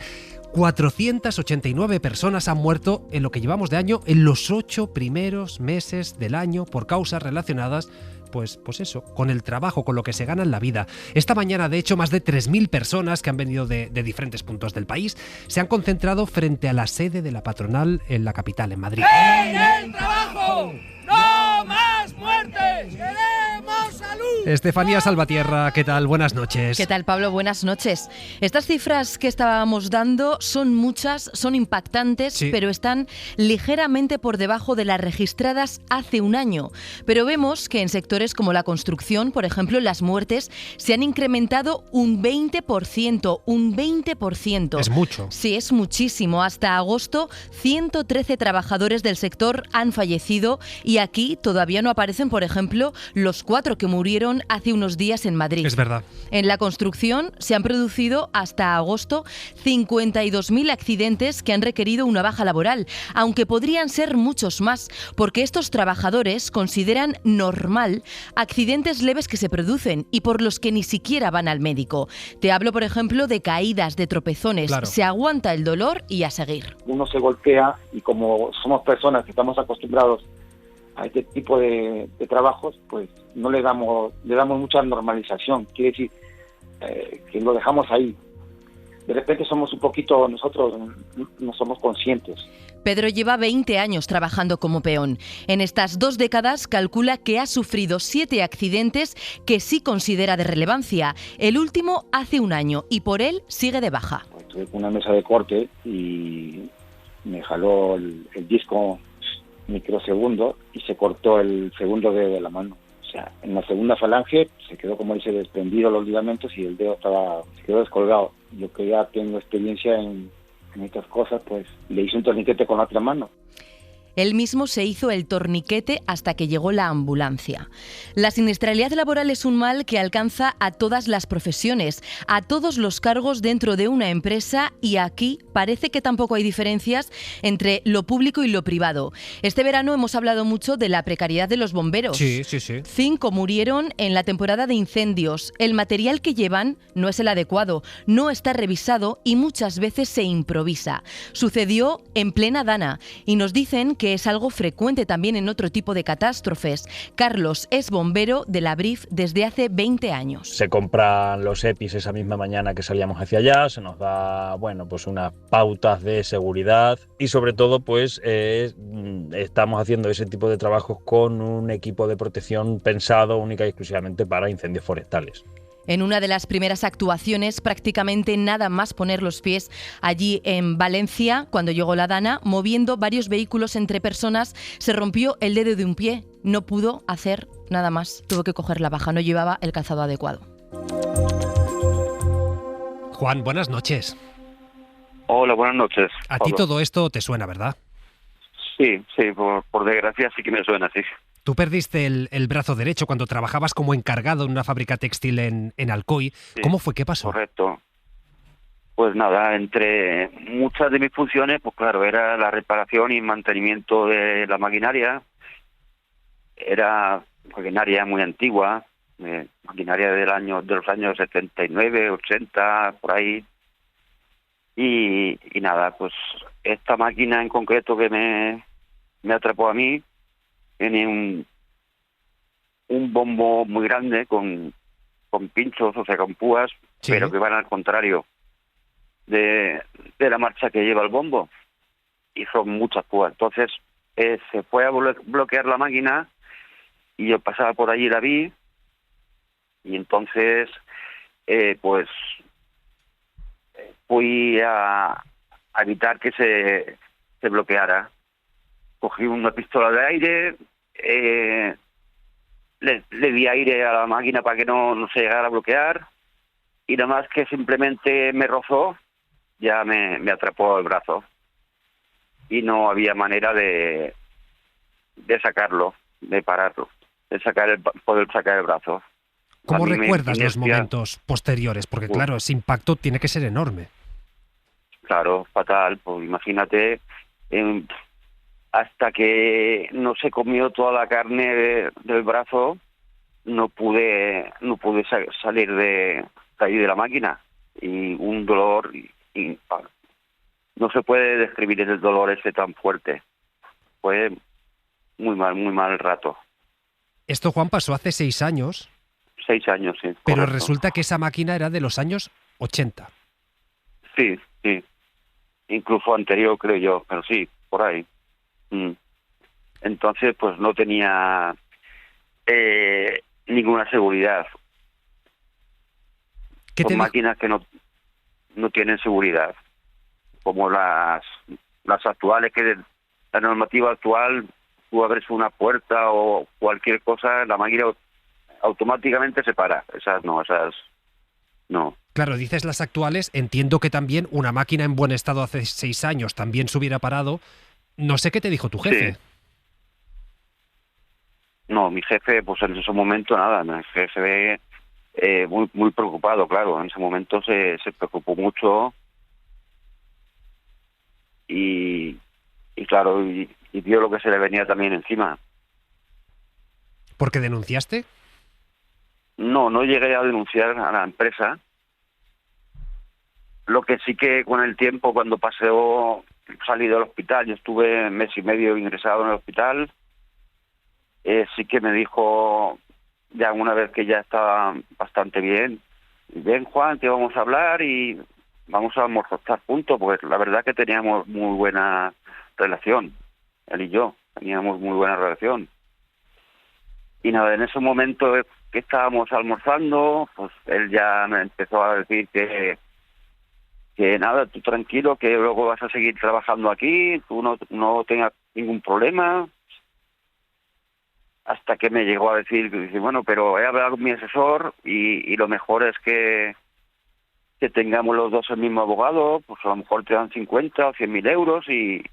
489 personas han muerto en lo que llevamos de año en los 8 primeros meses del año por causas relacionadas pues eso, con el trabajo, con lo que se gana en la vida. Esta mañana, de hecho, más de 3.000 personas que han venido de diferentes puntos del país se han concentrado frente a la sede de la patronal en la capital, en Madrid. ¡En el trabajo! ¡No más muertes! ¡Queremos salud! Estefanía Salvatierra, ¿qué tal? Buenas noches. ¿Qué tal, Pablo? Buenas noches. Estas cifras que estábamos dando son muchas, son impactantes, sí, pero están ligeramente por debajo de las registradas hace un año. Pero vemos que en sectores como la construcción, por ejemplo, las muertes se han incrementado un 20%. Un 20%. Es mucho. Sí, es muchísimo. Hasta agosto, 113 trabajadores del sector han fallecido y aquí todavía no aparecen, por ejemplo, los 4 que murieron hace unos días en Madrid. Es verdad. En la construcción se han producido hasta agosto 52.000 accidentes que han requerido una baja laboral, aunque podrían ser muchos más, porque estos trabajadores consideran normal accidentes leves que se producen y por los que ni siquiera van al médico. Te hablo, por ejemplo, de caídas, de tropezones. Claro. Se aguanta el dolor y a seguir. Uno se golpea y como somos personas que estamos acostumbrados a este tipo de trabajos, pues no le damos mucha normalización. Quiere decir que lo dejamos ahí. De repente somos un poquito, nosotros no somos conscientes. Pedro lleva 20 años trabajando como peón. En estas 2 décadas calcula que ha sufrido 7 accidentes que sí considera de relevancia. El último hace un año y por él sigue de baja. Estuve con una mesa de corte y me jaló el disco microsegundo y se cortó el segundo dedo de la mano. O sea, en la segunda falange se quedó, como dice, desprendido los ligamentos y el dedo se quedó descolgado. Yo que ya tengo experiencia en estas cosas, pues le hice un torniquete con la otra mano. Él mismo se hizo el torniquete hasta que llegó la ambulancia. La siniestralidad laboral es un mal que alcanza a todas las profesiones, a todos los cargos dentro de una empresa y aquí parece que tampoco hay diferencias entre lo público y lo privado. Este verano hemos hablado mucho de la precariedad de los bomberos. Sí. 5 murieron en la temporada de incendios. El material que llevan no es el adecuado, no está revisado y muchas veces se improvisa. Sucedió en plena Dana y nos dicen que es algo frecuente también en otro tipo de catástrofes. Carlos es bombero de la BRIF desde hace 20 años. Se compran los EPIs esa misma mañana que salíamos hacia allá, se nos da, pues unas pautas de seguridad y sobre todo pues estamos haciendo ese tipo de trabajos con un equipo de protección pensado única y exclusivamente para incendios forestales. En una de las primeras actuaciones, prácticamente nada más poner los pies allí en Valencia, cuando llegó la Dana, moviendo varios vehículos entre personas, se rompió el dedo de un pie. No pudo hacer nada más. Tuvo que coger la baja, no llevaba el calzado adecuado. Juan, buenas noches. Hola, buenas noches. A ti todo esto te suena, ¿verdad? Sí, por desgracia sí que me suena, sí. Tú perdiste el brazo derecho cuando trabajabas como encargado en una fábrica textil en Alcoy. Sí, ¿Cómo fue? ¿Qué pasó? Correcto. Pues nada, entre muchas de mis funciones, pues claro, era la reparación y mantenimiento de la maquinaria. Era maquinaria muy antigua, maquinaria de los años 79, 80, por ahí. Y nada, pues esta máquina en concreto que me atrapó a mí, tiene un bombo muy grande con pinchos, o sea, con púas, sí, pero que van al contrario de la marcha que lleva el bombo. Y son muchas púas. Entonces se fue a bloquear la máquina y yo pasaba por allí, la vi, y entonces pues fui a evitar que se bloqueara. Cogí una pistola de aire, le di aire a la máquina para que no se llegara a bloquear, y nada más que simplemente me rozó, ya me atrapó el brazo. Y no había manera de sacarlo, de pararlo, poder sacar el brazo. ¿Cómo recuerdas los momentos posteriores? Porque claro, ese impacto tiene que ser enorme. Claro, fatal. Pues imagínate, hasta que no se comió toda la carne del brazo, no pude salir de ahí de la máquina. Y un dolor, y no se puede describir el dolor ese tan fuerte. Fue muy mal rato. Esto, Juan, pasó hace 6 años. 6 años, sí. Pero correcto. resulta que esa máquina era de los años 80. Sí. Incluso anterior, creo yo, pero sí, por ahí. Entonces, pues no tenía ninguna seguridad. Son máquinas que no tienen seguridad, como las actuales, que la normativa actual, tú abres una puerta o cualquier cosa, la máquina automáticamente se para. Esas no. Claro, dices las actuales, entiendo que también una máquina en buen estado hace 6 años también se hubiera parado. No sé qué te dijo tu jefe. Sí. No, mi jefe, pues en ese momento nada, mi jefe se ve muy preocupado, claro. En ese momento se preocupó mucho y claro, y vio lo que se le venía también encima. ¿Por qué denunciaste? No llegué a denunciar a la empresa. Lo que sí que con el tiempo, cuando salí del hospital, yo estuve 1 mes y medio ingresado en el hospital, sí que me dijo, ya una vez que ya estaba bastante bien, ven Juan, que vamos a hablar y vamos a almorzar juntos, porque la verdad que teníamos muy buena relación, él y yo, teníamos muy buena relación. Y nada, en ese momento que estábamos almorzando, pues él ya me empezó a decir que nada, tú tranquilo, que luego vas a seguir trabajando aquí, tú no tengas ningún problema. Hasta que me llegó a decir, dice, bueno, pero he hablado con mi asesor y lo mejor es que tengamos los dos el mismo abogado, pues a lo mejor te dan 50 o 100.000 euros y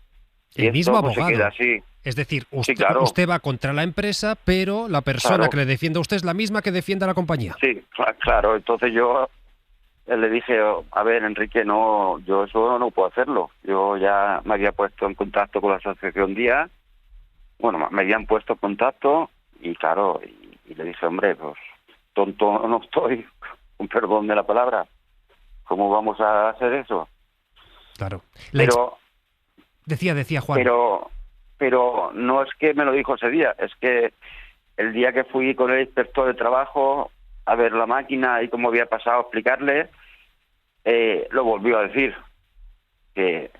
el mismo esto, pues, abogado. se queda así. Es decir, usted, sí, claro. Usted va contra la empresa, pero la persona Claro. que le defiende a usted es la misma que defiende a la compañía. Sí, claro. Entonces yo le dije, a ver, Enrique, yo eso no puedo hacerlo. Yo ya me había puesto en contacto con la asociación Día. Bueno, me habían puesto en contacto y claro, y le dije, hombre, pues tonto no estoy, con perdón de la palabra. ¿Cómo vamos a hacer eso? Claro. Decía Juan. Pero no es que me lo dijo ese día, es que el día que fui con el inspector de trabajo a ver la máquina y cómo había pasado, a explicarle, lo volvió a decir. Que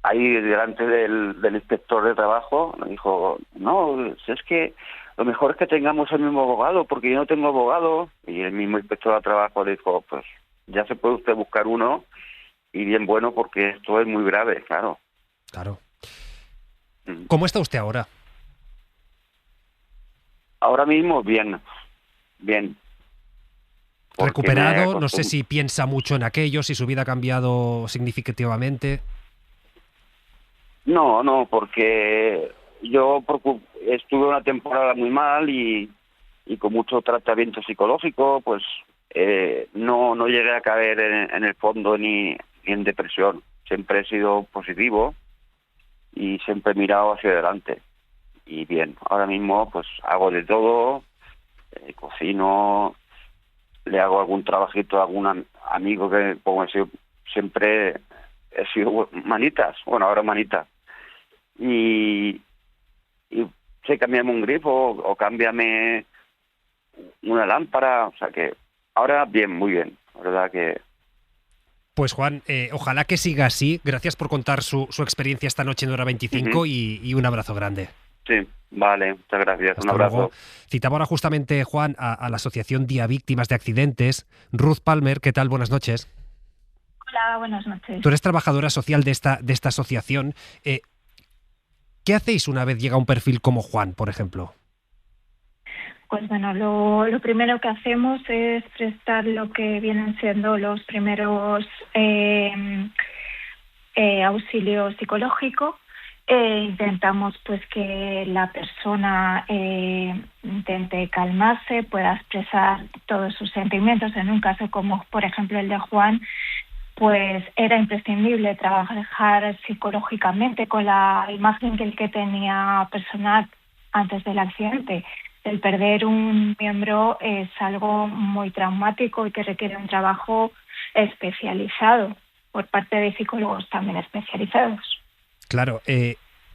ahí delante del inspector de trabajo me dijo, no, es que lo mejor es que tengamos el mismo abogado, porque yo no tengo abogado. Y el mismo inspector de trabajo le dijo, pues ya se puede usted buscar uno, y bien bueno, porque esto es muy grave, claro. Claro. ¿Cómo está usted ahora? Ahora mismo, bien. Recuperado, no sé si piensa mucho en aquello, si su vida ha cambiado significativamente. No, porque yo estuve una temporada muy mal y con mucho tratamiento psicológico, pues no llegué a caer en el fondo ni en depresión. Siempre he sido positivo y siempre he mirado hacia adelante. Y bien, ahora mismo pues hago de todo, cocino, le hago algún trabajito a algún amigo que, como siempre he sido manitas, bueno, ahora manitas. Y sé, cámbiame un grifo o cámbiame una lámpara, o sea que ahora bien, muy bien, la verdad que... Pues Juan, ojalá que siga así. Gracias por contar su experiencia esta noche en Hora 25 y un abrazo grande. Sí, vale, muchas gracias. Hasta un abrazo. Luego. Citaba ahora justamente, Juan, a la Asociación Día Víctimas de Accidentes. Ruth Palmer, ¿qué tal? Buenas noches. Hola, buenas noches. Tú eres trabajadora social de esta asociación. ¿Qué hacéis una vez llega un perfil como Juan, por ejemplo? Pues bueno, lo primero que hacemos es prestar lo que vienen siendo los primeros auxilio psicológico. Intentamos pues que la persona intente calmarse, pueda expresar todos sus sentimientos. En un caso como por ejemplo el de Juan, pues era imprescindible trabajar psicológicamente con la imagen que tenía personal antes del accidente. El perder un miembro es algo muy traumático y que requiere un trabajo especializado por parte de psicólogos también especializados. Claro,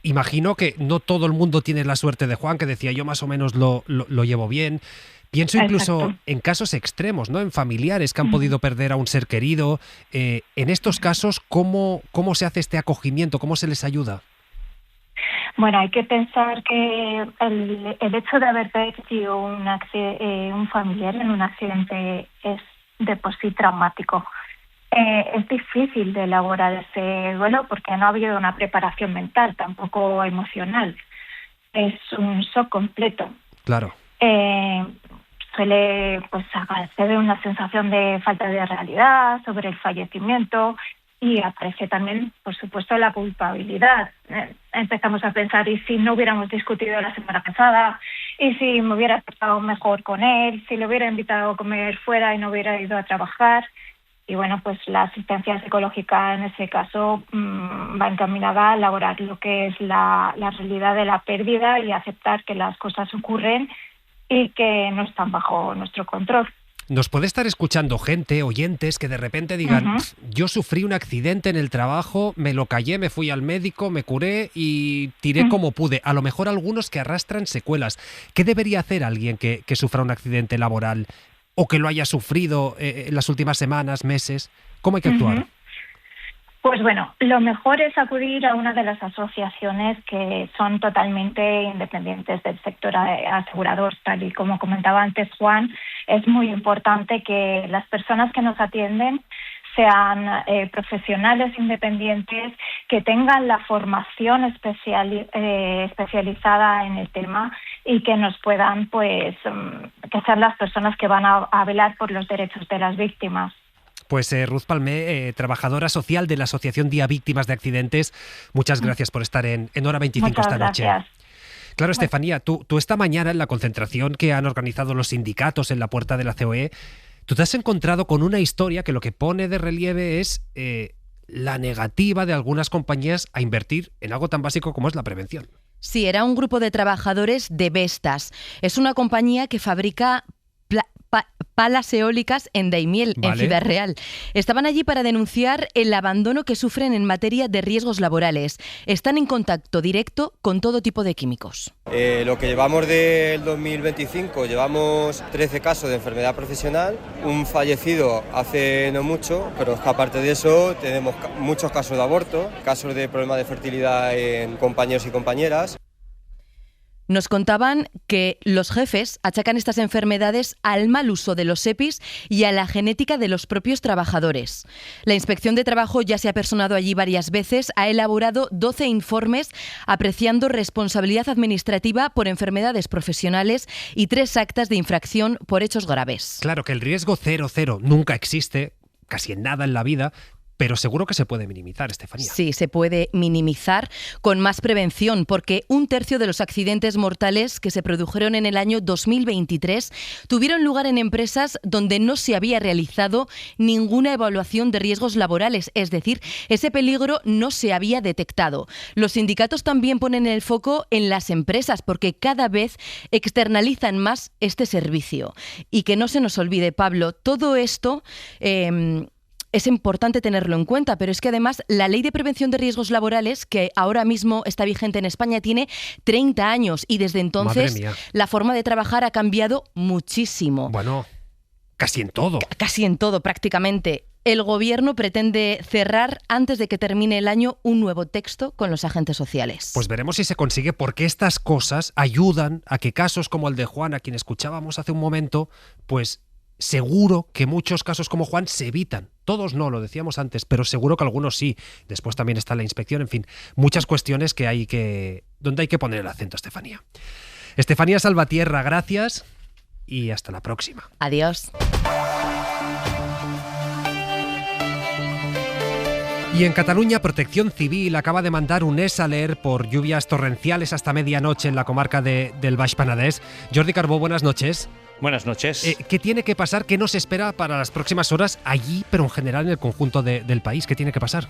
imagino que no todo el mundo tiene la suerte de Juan, que decía yo más o menos lo llevo bien. Pienso incluso Exacto. en casos extremos, ¿no? En familiares que han podido perder a un ser querido. En estos casos, ¿cómo se hace este acogimiento? ¿Cómo se les ayuda? Bueno, hay que pensar que el hecho de haber perdido un familiar en un accidente es de por sí traumático. Es difícil de elaborar ese duelo porque no ha habido una preparación mental, tampoco emocional. Es un shock completo. Claro. Suele pues aparecer una sensación de falta de realidad sobre el fallecimiento y aparece también, por supuesto, la culpabilidad. Empezamos a pensar, ¿y si no hubiéramos discutido la semana pasada? ¿Y si me hubiera tratado mejor con él? ¿Si le hubiera invitado a comer fuera y no hubiera ido a trabajar? Y bueno, pues la asistencia psicológica en ese caso va encaminada a elaborar lo que es la realidad de la pérdida y aceptar que las cosas ocurren y que no están bajo nuestro control. Nos puede estar escuchando gente, oyentes, que de repente digan, yo sufrí un accidente en el trabajo, me lo callé, me fui al médico, me curé y tiré como pude. A lo mejor algunos que arrastran secuelas. ¿Qué debería hacer alguien que sufra un accidente laboral o que lo haya sufrido en las últimas semanas, meses? ¿Cómo hay que actuar? Pues bueno, lo mejor es acudir a una de las asociaciones que son totalmente independientes del sector asegurador. Tal y como comentaba antes Juan, es muy importante que las personas que nos atienden sean profesionales independientes, que tengan la formación especializada en el tema y que nos puedan, pues, que sean las personas que van a velar por los derechos de las víctimas. Pues Ruth Palmer, trabajadora social de la Asociación Día Víctimas de Accidentes, muchas gracias por estar en Hora 25 Muchas esta noche. gracias. Claro, Estefanía, tú esta mañana en la concentración que han organizado los sindicatos en la puerta de la COE, tú te has encontrado con una historia que lo que pone de relieve es la negativa de algunas compañías a invertir en algo tan básico como es la prevención. Sí, era un grupo de trabajadores de Vestas. Es una compañía que fabrica palas eólicas en Daimiel, en Ciudad Real. Estaban allí para denunciar el abandono que sufren en materia de riesgos laborales. Están en contacto directo con todo tipo de químicos. Lo que llevamos del 2025, llevamos 13 casos de enfermedad profesional, un fallecido hace no mucho, pero aparte de eso tenemos muchos casos de aborto, casos de problemas de fertilidad en compañeros y compañeras. Nos contaban que los jefes achacan estas enfermedades al mal uso de los EPIs y a la genética de los propios trabajadores. La Inspección de Trabajo ya se ha personado allí varias veces, ha elaborado 12 informes apreciando responsabilidad administrativa por enfermedades profesionales y 3 actas de infracción por hechos graves. Claro que el riesgo 0,0 nunca existe, casi en nada en la vida, pero seguro que se puede minimizar, Estefanía. Sí, se puede minimizar con más prevención, porque 1/3 de los accidentes mortales que se produjeron en el año 2023 tuvieron lugar en empresas donde no se había realizado ninguna evaluación de riesgos laborales, es decir, ese peligro no se había detectado. Los sindicatos también ponen el foco en las empresas, porque cada vez externalizan más este servicio. Y que no se nos olvide, Pablo, todo esto es importante tenerlo en cuenta, pero es que además la Ley de Prevención de Riesgos Laborales, que ahora mismo está vigente en España, tiene 30 años y desde entonces la forma de trabajar ha cambiado muchísimo. Bueno, casi en todo. Casi en todo, prácticamente. El Gobierno pretende cerrar, antes de que termine el año, un nuevo texto con los agentes sociales. Pues veremos si se consigue, porque estas cosas ayudan a que casos como el de Juan, a quien escuchábamos hace un momento, pues seguro que muchos casos como Juan se evitan. Todos no, lo decíamos antes, pero seguro que algunos sí. Después también está la inspección, en fin, muchas cuestiones donde hay que poner el acento, Estefanía. Estefanía Salvatierra, gracias y hasta la próxima. Adiós. Y en Cataluña, Protección Civil acaba de mandar un alert por lluvias torrenciales hasta medianoche en la comarca del Baix Penedès. Jordi Carbó, buenas noches. Buenas noches. ¿Qué tiene que pasar? ¿Qué nos espera para las próximas horas allí, pero en general en el conjunto del país? ¿Qué tiene que pasar?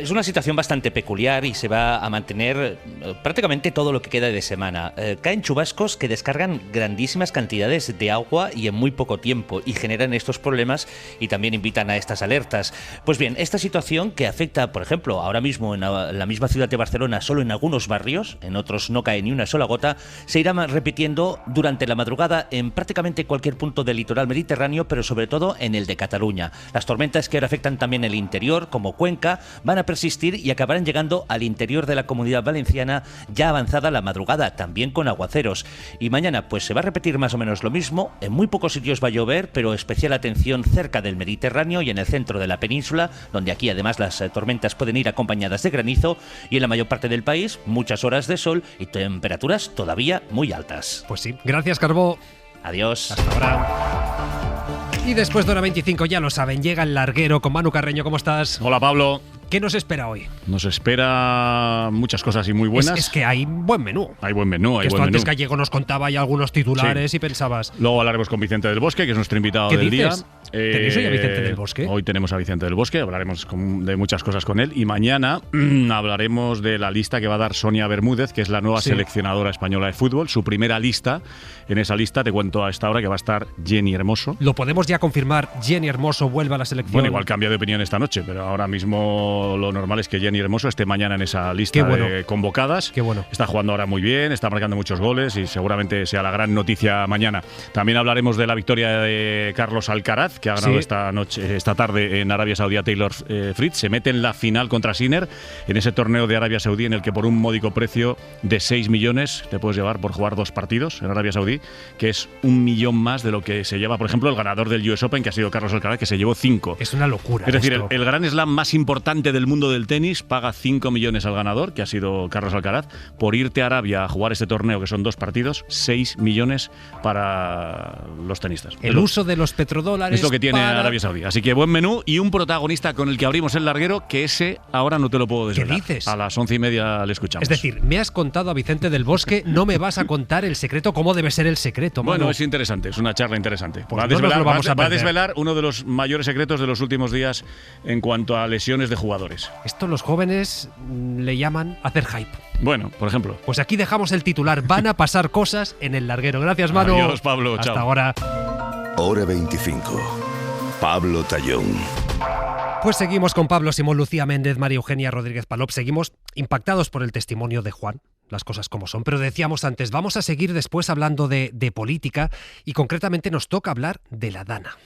Es una situación bastante peculiar y se va a mantener prácticamente todo lo que queda de semana. Caen chubascos que descargan grandísimas cantidades de agua y en muy poco tiempo y generan estos problemas y también invitan a estas alertas. Pues bien, esta situación que afecta, por ejemplo, ahora mismo en la misma ciudad de Barcelona solo en algunos barrios, en otros no cae ni una sola gota, se irá repitiendo durante la madrugada en prácticamente cualquier punto del litoral mediterráneo, pero sobre todo en el de Cataluña. Las tormentas que ahora afectan también el interior, como Cuenca, van a persistir y acabarán llegando al interior de la Comunidad Valenciana ya avanzada la madrugada, también con aguaceros. Y mañana pues se va a repetir más o menos lo mismo. En muy pocos sitios va a llover, pero especial atención cerca del Mediterráneo y en el centro de la península, donde aquí además las tormentas pueden ir acompañadas de granizo, y en la mayor parte del país muchas horas de sol y temperaturas todavía muy altas. Pues sí, gracias Carbó. Adiós. Hasta ahora. Y después de hora 25, ya lo saben, llega el larguero con Manu Carreño. ¿Cómo estás? Hola, Pablo. ¿Qué nos espera hoy? Nos espera muchas cosas y muy buenas. Es que hay buen menú. Hay buen menú, hay esto buen menú. Antes Gallego nos contaba ya algunos titulares y pensabas... Luego hablaremos con Vicente del Bosque, que es nuestro invitado del día. ¿Tenéis hoy a Vicente del Bosque? Hoy tenemos a Vicente del Bosque, hablaremos de muchas cosas con él. Y mañana hablaremos de la lista que va a dar Sonia Bermúdez, que es la nueva seleccionadora española de fútbol. Su primera lista. En esa lista te cuento a esta hora que va a estar Jenny Hermoso. ¿Lo podemos ya confirmar? ¿Jenny Hermoso vuelve a la selección? Bueno, igual cambia de opinión esta noche, pero ahora mismo lo normal es que Jenny Hermoso esté mañana en esa lista de convocadas. Qué bueno. Está jugando ahora muy bien, está marcando muchos goles y seguramente sea la gran noticia mañana. También hablaremos de la victoria de Carlos Alcaraz, que ha ganado esta tarde en Arabia Saudí a Taylor Fritz. Se mete en la final contra Sinner en ese torneo de Arabia Saudí en el que por un módico precio de 6 millones te puedes llevar por jugar 2 partidos en Arabia Saudí, que es 1 millón más de lo que se lleva, por ejemplo, el ganador del US Open, que ha sido Carlos Alcaraz, que se llevó 5. Es una locura. Es decir, el gran slam más importante del mundo del tenis paga 5 millones al ganador, que ha sido Carlos Alcaraz, por irte a Arabia a jugar este torneo, que son 2 partidos, 6 millones para los tenistas. El uso de los petrodólares es lo que tiene Arabia Saudí. Así que buen menú y un protagonista con el que abrimos el larguero, que ese ahora no te lo puedo desvelar. ¿Qué dices? A las 11:30 le escuchamos. Es decir, me has contado a Vicente del Bosque, no me vas a contar el secreto, cómo debe ser el secreto. Manu. Bueno, es interesante, es una charla interesante. Pues va a desvelar uno de los mayores secretos de los últimos días en cuanto a lesiones de jugadores. Esto los jóvenes le llaman hacer hype. Bueno, por ejemplo. Pues aquí dejamos el titular. Van a pasar cosas en el larguero. Gracias, Manu. Adiós, Pablo. Hasta chao. ahora. Hora 25. Pablo Tallón. Pues seguimos con Pablo Simón, Lucía Méndez, María Eugenia Rodríguez Palop. Seguimos impactados por el testimonio de Juan, las cosas como son. Pero decíamos antes, vamos a seguir después hablando de política y concretamente nos toca hablar de la Dana.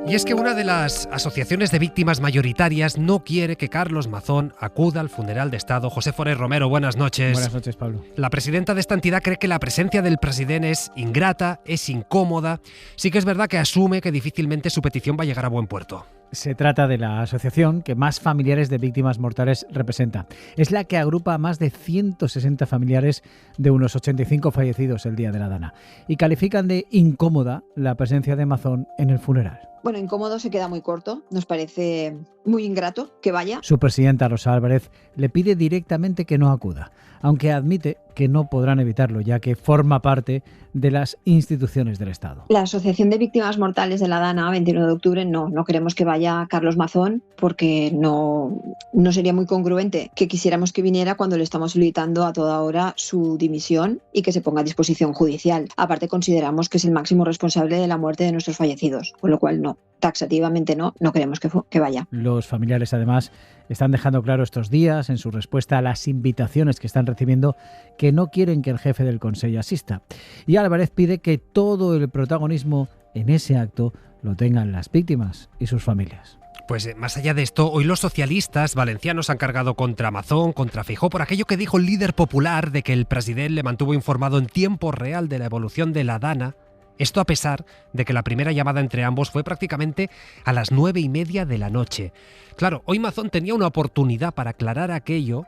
Y es que una de las asociaciones de víctimas mayoritarias no quiere que Carlos Mazón acuda al funeral de Estado. José Forés Romero, buenas noches. Buenas noches, Pablo. La presidenta de esta entidad cree que la presencia del presidente es ingrata, es incómoda. Sí que es verdad que asume que difícilmente su petición va a llegar a buen puerto. Se trata de la asociación que más familiares de víctimas mortales representa. Es la que agrupa a más de 160 familiares de unos 85 fallecidos el día de la Dana. Y califican de incómoda la presencia de Mazón en el funeral. Bueno, incómodo se queda muy corto. Nos parece muy ingrato que vaya. Su presidenta, Rosa Álvarez, le pide directamente que no acuda, aunque admite que no podrán evitarlo, ya que forma parte de las instituciones del Estado. La Asociación de Víctimas Mortales de la Dana, 29 de octubre, no queremos que vaya Carlos Mazón, porque no sería muy congruente que quisiéramos que viniera cuando le estamos solicitando a toda hora su dimisión y que se ponga a disposición judicial. Aparte, consideramos que es el máximo responsable de la muerte de nuestros fallecidos, con lo cual no, taxativamente no queremos que vaya. Los familiares, además, están dejando claro estos días, en su respuesta a las invitaciones que están recibiendo, que no quieren que el jefe del Consell asista. Y Álvarez pide que todo el protagonismo en ese acto lo tengan las víctimas y sus familias. Pues más allá de esto, hoy los socialistas valencianos han cargado contra Mazón, contra Feijóo, por aquello que dijo el líder popular de que el presidente le mantuvo informado en tiempo real de la evolución de la Dana. Esto a pesar de que la primera llamada entre ambos fue prácticamente a las 9:30 de la noche. Claro, hoy Mazón tenía una oportunidad para aclarar aquello,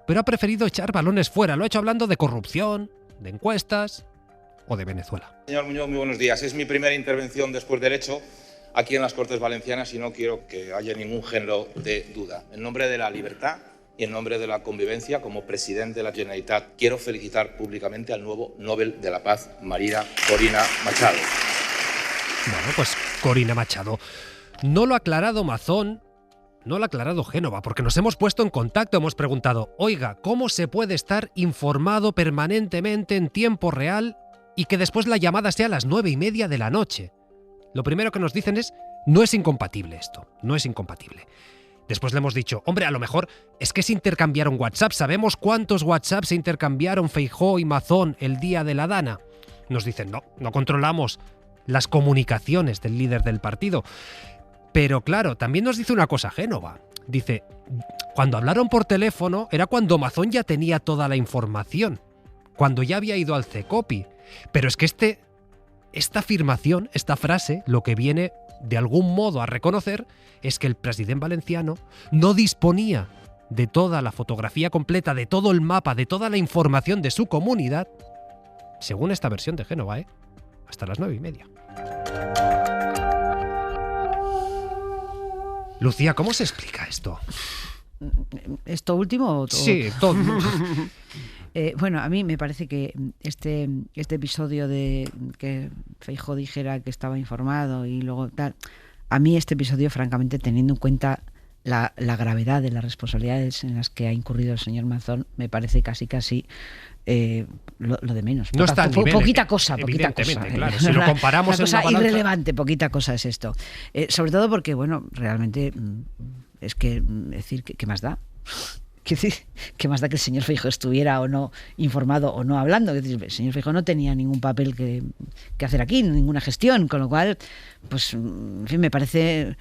pero ha preferido echar balones fuera. Lo ha hecho hablando de corrupción, de encuestas o de Venezuela. Señor Muñoz, muy buenos días. Es mi primera intervención después del hecho aquí en las Cortes Valencianas y no quiero que haya ningún género de duda. En nombre de la libertad y en nombre de la convivencia, como presidente de la Generalitat, quiero felicitar públicamente al nuevo Nobel de la Paz, María Corina Machado. Bueno, pues Corina Machado. No lo ha aclarado Mazón, no lo ha aclarado Génova, porque nos hemos puesto en contacto, hemos preguntado, oiga, ¿cómo se puede estar informado permanentemente en tiempo real y que después la llamada sea a las 9:30 de la noche? Lo primero que nos dicen es, no es incompatible esto, no es incompatible. Después le hemos dicho, hombre, a lo mejor es que se intercambiaron WhatsApp. ¿Sabemos cuántos WhatsApp se intercambiaron Feijóo y Mazón el día de la Dana? Nos dicen, no controlamos las comunicaciones del líder del partido. Pero claro, también nos dice una cosa Génova. Dice, cuando hablaron por teléfono era cuando Mazón ya tenía toda la información, cuando ya había ido al CECOPI. Pero es que esta afirmación, esta frase, lo que viene de algún modo a reconocer es que el presidente valenciano no disponía de toda la fotografía completa, de todo el mapa, de toda la información de su comunidad, según esta versión de Génova, hasta las 9:30. Lucía, ¿cómo se explica esto? ¿Esto último? Sí, todo. Bueno, a mí me parece que este episodio de que Feijóo dijera que estaba informado y luego tal, a mí este episodio, francamente, teniendo en cuenta la gravedad de las responsabilidades en las que ha incurrido el señor Mazón, me parece casi lo de menos. No está al nivel, poquita cosa. Claro, si lo comparamos una cosa en una balanza, irrelevante, poquita cosa es esto. Sobre todo porque, bueno, realmente es que decir, ¿qué más da? ¿Qué más da que el señor Feijóo estuviera o no informado o no hablando? Es decir, el señor Feijóo no tenía ningún papel que hacer aquí, ninguna gestión, con lo cual, pues, en fin, me parece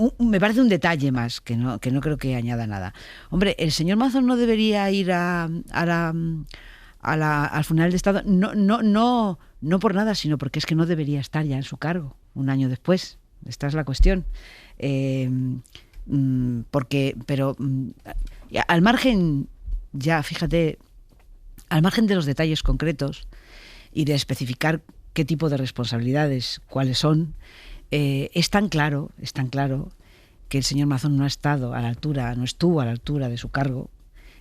un detalle más, que no creo que añada nada. Hombre, el señor Mazón no debería ir al funeral de Estado, no por nada, sino porque es que no debería estar ya en su cargo un año después. Esta es la cuestión. Pero al margen, ya fíjate, al margen de los detalles concretos y de especificar qué tipo de responsabilidades, cuáles son, es tan claro que el señor Mazón no estuvo a la altura de su cargo,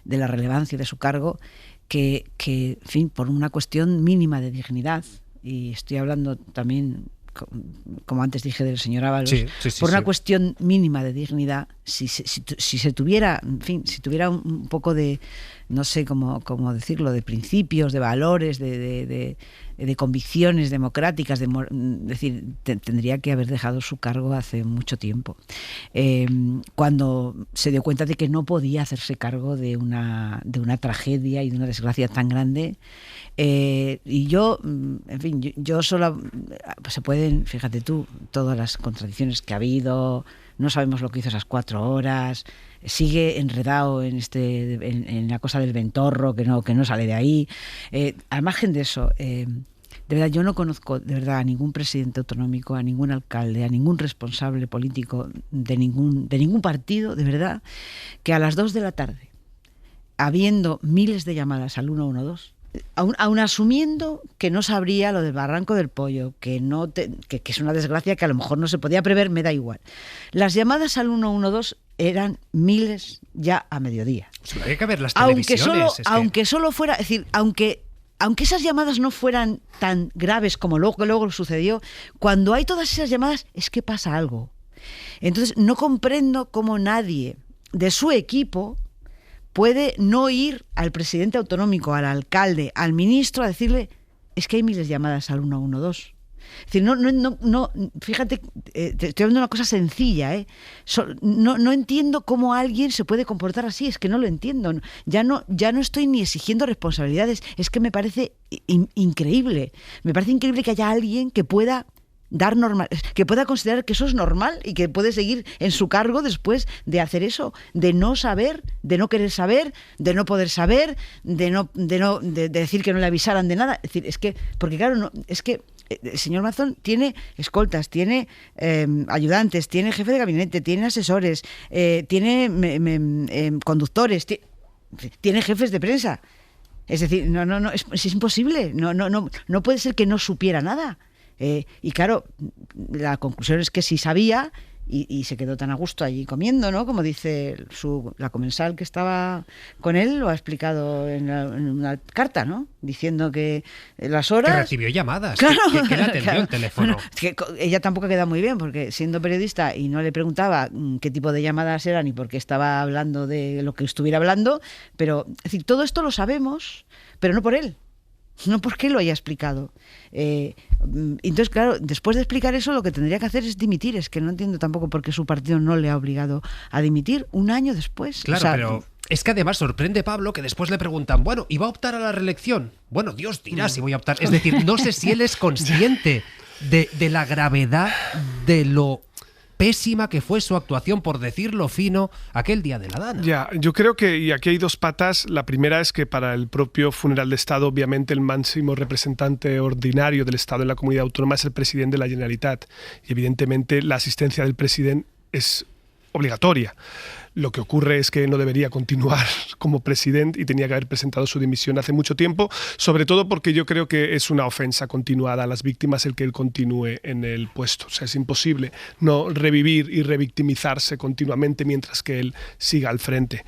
de la relevancia de su cargo, que en fin, por una cuestión mínima de dignidad, y estoy hablando también, como antes dije, del señor Ábalos, por una cuestión mínima de dignidad, si se tuviera, en fin, si tuviera un poco de no sé cómo decirlo, de principios, de valores, de convicciones democráticas, es decir, tendría que haber dejado su cargo hace mucho tiempo. Cuando se dio cuenta de que no podía hacerse cargo de una tragedia y de una desgracia tan grande. Y yo, en fin, yo solo, pues se pueden, fíjate tú, todas las contradicciones que ha habido, no sabemos lo que hizo esas 4 horas, sigue enredado en la cosa del ventorro, que no sale de ahí. Al margen de eso, de verdad, yo no conozco de verdad a ningún presidente autonómico, a ningún alcalde, a ningún responsable político de ningún partido, de verdad, que a las 2 de la tarde, habiendo miles de llamadas al 112, aún asumiendo que no sabría lo del Barranco del Pollo, que es una desgracia que a lo mejor no se podía prever, me da igual. Las llamadas al 112 eran miles ya a mediodía. Pues habría que ver las televisiones. Aunque solo fuera, es decir, aunque esas llamadas no fueran tan graves como luego sucedió, cuando hay todas esas llamadas es que pasa algo. Entonces no comprendo cómo nadie de su equipo puede no ir al presidente autonómico, al alcalde, al ministro a decirle, es que hay miles de llamadas al 112. Es decir, no, fíjate, te estoy hablando de una cosa sencilla, no entiendo cómo alguien se puede comportar así, es que no lo entiendo. Ya no estoy ni exigiendo responsabilidades, es que me parece increíble. Me parece increíble que haya alguien que pueda que pueda considerar que eso es normal y que puede seguir en su cargo después de hacer eso, de no saber, de no querer saber, de no poder saber, de decir que no le avisaran de nada. Es decir, porque claro, es que el señor Mazón tiene escoltas, tiene ayudantes, tiene jefe de gabinete, tiene asesores, tiene conductores, tiene jefes de prensa. Es decir, es imposible. No puede ser que no supiera nada. Y claro, la conclusión es que sí sabía y se quedó tan a gusto allí comiendo, ¿no? Como dice la comensal que estaba con él, lo ha explicado en una carta, ¿no? Diciendo que las horas... Que recibió llamadas, claro, que le atendió el teléfono. Bueno, es que ella tampoco queda muy bien, porque siendo periodista y no le preguntaba qué tipo de llamadas eran y por qué estaba hablando de lo que estuviera hablando, pero, es decir, todo esto lo sabemos, pero no por él. No porque lo haya explicado. Entonces, claro, después de explicar eso, lo que tendría que hacer es dimitir. Es que no entiendo tampoco por qué su partido no le ha obligado a dimitir un año después. Claro, pero es que además sorprende, Pablo, que después le preguntan, bueno, ¿y va a optar a la reelección? Bueno, Dios dirá si voy a optar. Es decir, no sé si él es consciente de la gravedad de lo pésima que fue su actuación, por decirlo fino, aquel día de la Dana. Ya, yo creo que, y aquí hay 2 patas. La primera es que para el propio funeral de Estado, obviamente el máximo representante ordinario del Estado en la comunidad autónoma es el presidente de la Generalitat. Y evidentemente la asistencia del presidente es obligatoria. Lo que ocurre es que no debería continuar como presidente y tenía que haber presentado su dimisión hace mucho tiempo, sobre todo porque yo creo que es una ofensa continuada a las víctimas el que él continúe en el puesto. O sea, es imposible no revivir y revictimizarse continuamente mientras que él siga al frente.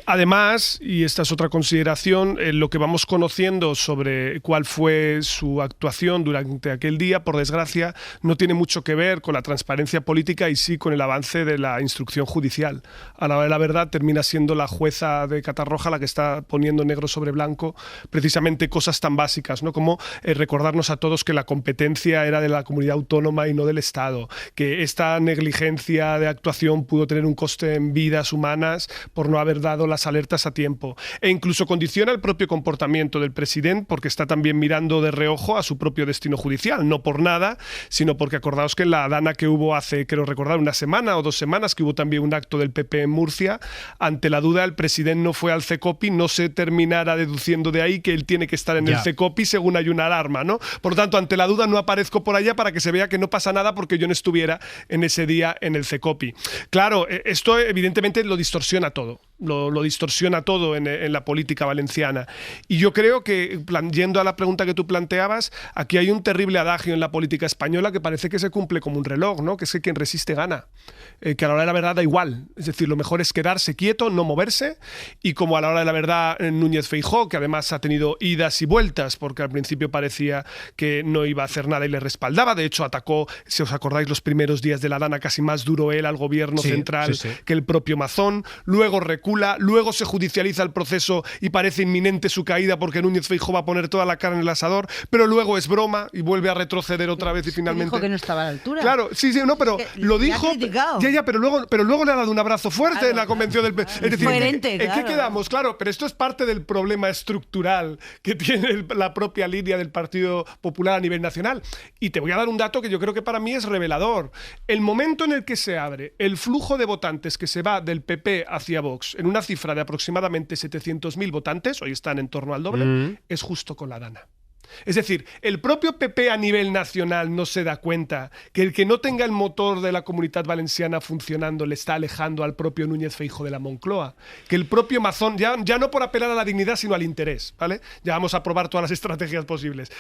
Además, y esta es otra consideración, lo que vamos conociendo sobre cuál fue su actuación durante aquel día, por desgracia, no tiene mucho que ver con la transparencia política y sí con el avance de la instrucción judicial. A la hora de la verdad termina siendo la jueza de Catarroja la que está poniendo negro sobre blanco precisamente cosas tan básicas, ¿no? Como recordarnos a todos que la competencia era de la comunidad autónoma y no del Estado, que esta negligencia de actuación pudo tener un coste en vidas humanas por no haber dado las alertas a tiempo, e incluso condiciona el propio comportamiento del presidente porque está también mirando de reojo a su propio destino judicial, no por nada, sino porque acordaos que en la Dana que hubo hace, creo recordar, 1 semana o 2 semanas, que hubo también un acto del PP en Murcia, ante la duda el presidente no fue al CECOPI, no se terminara deduciendo de ahí que él tiene que estar en el CECOPI según hay una alarma, ¿no? Por lo tanto, ante la duda no aparezco por allá para que se vea que no pasa nada porque yo no estuviera en ese día en el CECOPI. Claro, esto evidentemente lo distorsiona todo. Lo distorsiona todo en la política valenciana. Y yo creo que, yendo a la pregunta que tú planteabas, aquí hay un terrible adagio en la política española que parece que se cumple como un reloj, ¿no? Que es que quien resiste gana. Que a la hora de la verdad da igual. Es decir, lo mejor es quedarse quieto, no moverse. Y como a la hora de la verdad Núñez Feijóo, que además ha tenido idas y vueltas, porque al principio parecía que no iba a hacer nada y le respaldaba. De hecho, atacó, si os acordáis, los primeros días de la Dana casi más duro él al gobierno central que el propio Mazón. Luego recula recula, luego se judicializa el proceso y parece inminente su caída porque Núñez Feijóo va a poner toda la carne en el asador, pero luego es broma y vuelve a retroceder otra vez y finalmente... Dijo que no estaba a la altura. Claro, sí, no, pero lo dijo... Ya, pero luego le ha dado un abrazo fuerte en la convención del... Es decir, ¿en qué quedamos? Claro, pero esto es parte del problema estructural que tiene la propia línea del Partido Popular a nivel nacional. Y te voy a dar un dato que yo creo que para mí es revelador. El momento en el que se abre el flujo de votantes que se va del PP hacia Vox en una cifra de aproximadamente 700.000 votantes, hoy están en torno al doble, es justo con la Dana. Es decir, el propio PP a nivel nacional no se da cuenta que el que no tenga el motor de la Comunitat Valenciana funcionando le está alejando al propio Núñez Feijóo de la Moncloa. Que el propio Mazón, ya no por apelar a la dignidad, sino al interés, ¿vale? Ya vamos a probar todas las estrategias posibles.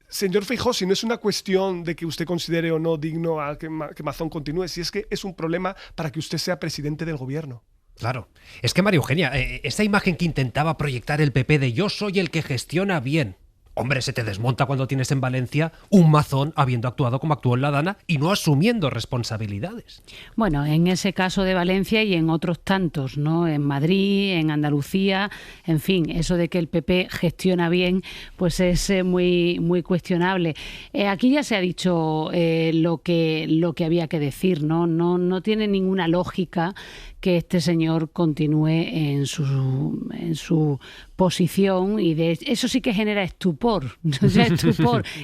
Señor Feijóo, si no es una cuestión de que usted considere o no digno a que Mazón continúe, si es que es un problema para que usted sea presidente del gobierno. Claro. Es que, María Eugenia, esa imagen que intentaba proyectar el PP de yo soy el que gestiona bien. Hombre, se te desmonta cuando tienes en Valencia un Mazón habiendo actuado como actuó en la Dana y no asumiendo responsabilidades. Bueno, en ese caso de Valencia y en otros tantos, ¿no? En Madrid, en Andalucía, en fin, eso de que el PP gestiona bien, pues es muy, muy cuestionable. Aquí ya se ha dicho lo que había que decir, ¿no? No tiene ninguna lógica que este señor continúe en su posición, y de eso sí que genera estupor,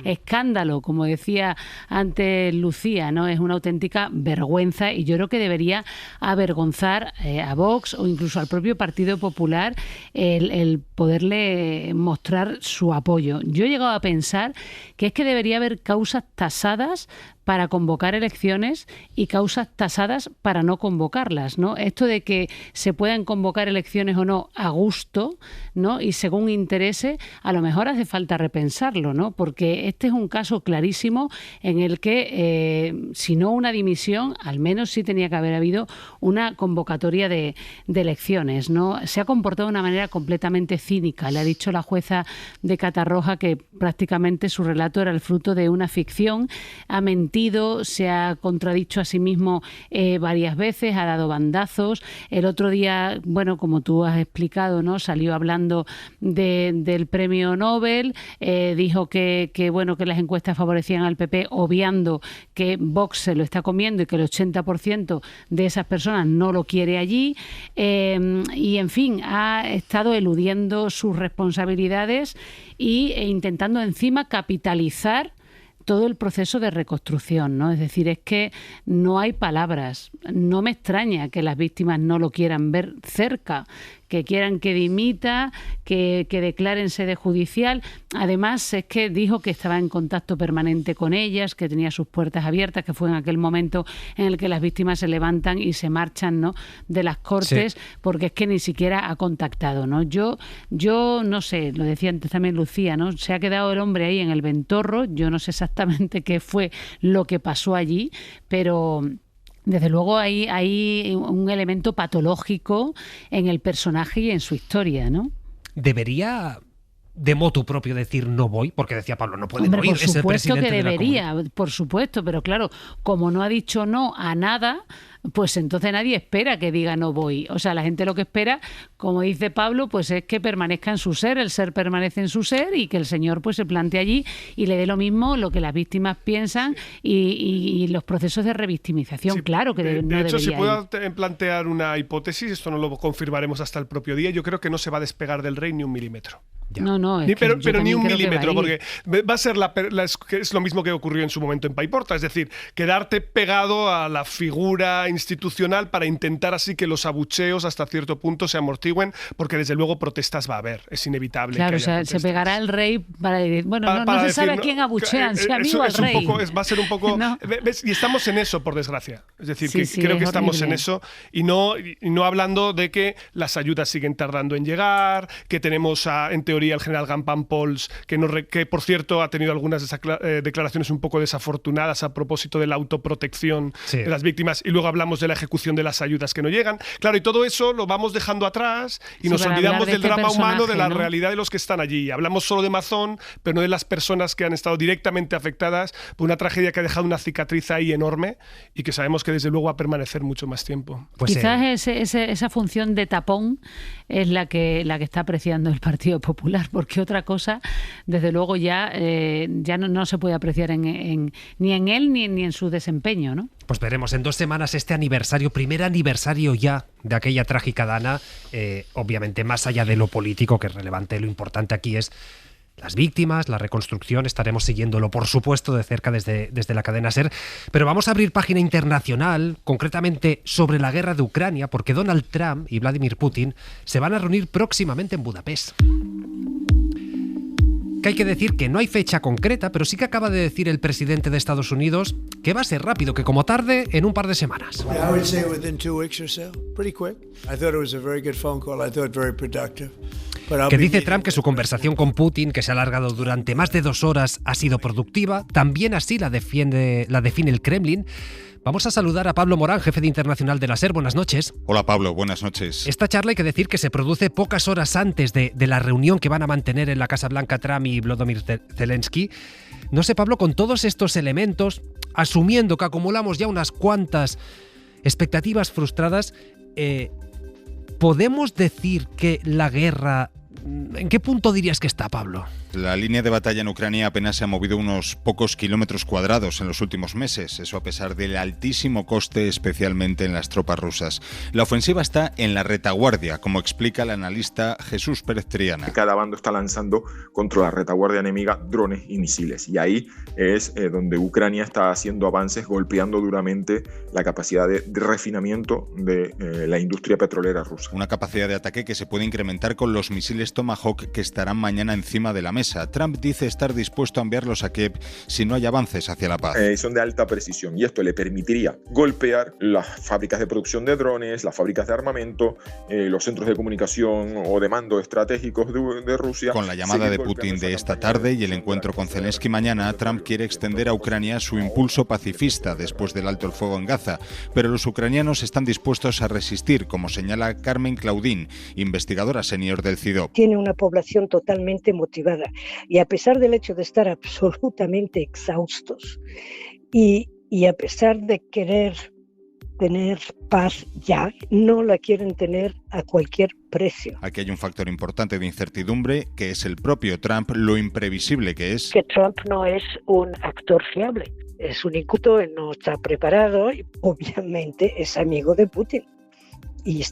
escándalo, como decía antes Lucía, ¿no? Es una auténtica vergüenza, y yo creo que debería avergonzar a Vox o incluso al propio Partido Popular el poderle mostrar su apoyo. Yo he llegado a pensar que es que debería haber causas tasadas para convocar elecciones y causas tasadas para no convocarlas, ¿no? Esto de que se puedan convocar elecciones o no a gusto, ¿no? Y según interese, a lo mejor hace falta repensarlo, ¿no? Porque este es un caso clarísimo en el que, si no una dimisión, al menos sí tenía que haber habido una convocatoria de elecciones, ¿no? Se ha comportado de una manera completamente cínica. Le ha dicho la jueza de Catarroja que prácticamente su relato era el fruto de una ficción, ha mentido, se ha contradicho a sí mismo varias veces, ha dado bandazos. El otro día, bueno, como tú has explicado, ¿no? Salió hablando del premio Nobel, dijo que las encuestas favorecían al PP, obviando que Vox se lo está comiendo y que el 80% de esas personas no lo quiere allí, y en fin, ha estado eludiendo sus responsabilidades e intentando encima capitalizar todo el proceso de reconstrucción, ¿no? Es decir, es que no hay palabras. No me extraña que las víctimas no lo quieran ver cerca, que quieran que dimita, que declaren sede judicial. Además, es que dijo que estaba en contacto permanente con ellas, que tenía sus puertas abiertas, que fue en aquel momento en el que las víctimas se levantan y se marchan, ¿no?, de las cortes, sí, porque es que ni siquiera ha contactado, ¿no? Yo no sé, lo decía antes también Lucía, ¿no? Se ha quedado el hombre ahí en el ventorro. Yo no sé exactamente qué fue lo que pasó allí, pero desde luego hay un elemento patológico en el personaje y en su historia, ¿no? ¿Debería de motu propio decir no voy? Porque decía Pablo, no puede Hombre, no ir, es el presidente que debería, de la por supuesto, pero claro, como no ha dicho no a nada, pues entonces nadie espera que diga no voy. O sea, la gente lo que espera, como dice Pablo, pues es que permanezca en su ser, el ser permanece en su ser, y que el señor pues se plante allí y le dé lo mismo lo que las víctimas piensan y los procesos de revictimización. Sí, claro que de no hecho, si puedo ir. plantear una hipótesis, esto no lo confirmaremos hasta el propio día, yo creo que no se va a despegar del rey ni un milímetro. Ya. No, pero ni un milímetro, porque va a ser es lo mismo que ocurrió en su momento en Paiporta, es decir, quedarte pegado a la figura institucional para intentar así que los abucheos hasta cierto punto se amortigüen, porque desde luego protestas va a haber, es inevitable. Claro, o sea, se pegará el rey para decir, bueno, no se sabe a quién abuchean, si a mí o al rey. Va a ser un poco... ¿No? Y estamos en eso, por desgracia. Es decir, sí, creo que estamos horrible en eso, y no hablando de que las ayudas siguen tardando en llegar, que tenemos en teoría teoría el general Gampan Pols, que por cierto ha tenido algunas declaraciones un poco desafortunadas a propósito de la autoprotección de las víctimas, y luego hablamos de la ejecución de las ayudas que no llegan. Claro, y todo eso lo vamos dejando atrás y nos olvidamos del drama humano, de la realidad de los que están allí. Hablamos solo de Mazón, pero no de las personas que han estado directamente afectadas por una tragedia que ha dejado una cicatriz ahí enorme y que sabemos que desde luego va a permanecer mucho más tiempo. Pues quizás esa función de tapón es la que está apreciando el Partido Popular, porque otra cosa, desde luego, ya no se puede apreciar ni en él ni en su desempeño, ¿no? Pues veremos en 2 semanas este aniversario, primer aniversario ya de aquella trágica Dana. Obviamente, más allá de lo político, que es relevante, lo importante aquí es las víctimas, la reconstrucción. Estaremos siguiéndolo, por supuesto, de cerca desde la cadena SER. Pero vamos a abrir página internacional, concretamente sobre la guerra de Ucrania, porque Donald Trump y Vladimir Putin se van a reunir próximamente en Budapest. Que hay que decir que no hay fecha concreta, pero sí que acaba de decir el presidente de Estados Unidos que va a ser rápido, que como tarde, en un par de semanas. Que dice Trump que su conversación con Putin, que se ha alargado durante más de 2 horas, ha sido productiva. También así la define el Kremlin. Vamos a saludar a Pablo Morán, jefe de internacional de la SER. Buenas noches. Hola Pablo, buenas noches. Esta charla hay que decir que se produce pocas horas antes de la reunión que van a mantener en la Casa Blanca Trump y Volodymyr Zelensky. No sé, Pablo, con todos estos elementos, asumiendo que acumulamos ya unas cuantas expectativas frustradas, ¿podemos decir que la guerra... ¿En qué punto dirías que está, Pablo? La línea de batalla en Ucrania apenas se ha movido unos pocos kilómetros cuadrados en los últimos meses, eso a pesar del altísimo coste, especialmente en las tropas rusas. La ofensiva está en la retaguardia, como explica el analista Jesús Pérez Triana. Cada bando está lanzando contra la retaguardia enemiga drones y misiles, y ahí es donde Ucrania está haciendo avances, golpeando duramente la capacidad de refinamiento de la industria petrolera rusa. Una capacidad de ataque que se puede incrementar con los misiles Tomahawk que estarán mañana encima de la mesa. Trump dice estar dispuesto a enviarlos a Kiev si no hay avances hacia la paz. Son de alta precisión y esto le permitiría golpear las fábricas de producción de drones, las fábricas de armamento, los centros de comunicación o de mando estratégicos de Rusia. Con la llamada de Putin de esta tarde y el encuentro con Zelensky mañana, Trump quiere extender a Ucrania su impulso pacifista después del alto el fuego en Gaza, pero los ucranianos están dispuestos a resistir, como señala Carmen Claudín, investigadora senior del CIDOB. Tiene una población totalmente motivada y a pesar del hecho de estar absolutamente exhaustos y a pesar de querer tener paz ya, no la quieren tener a cualquier precio. Aquí hay un factor importante de incertidumbre, que es el propio Trump, lo imprevisible que es. Que Trump no es un actor fiable, es un inculto, no está preparado y obviamente es amigo de Putin y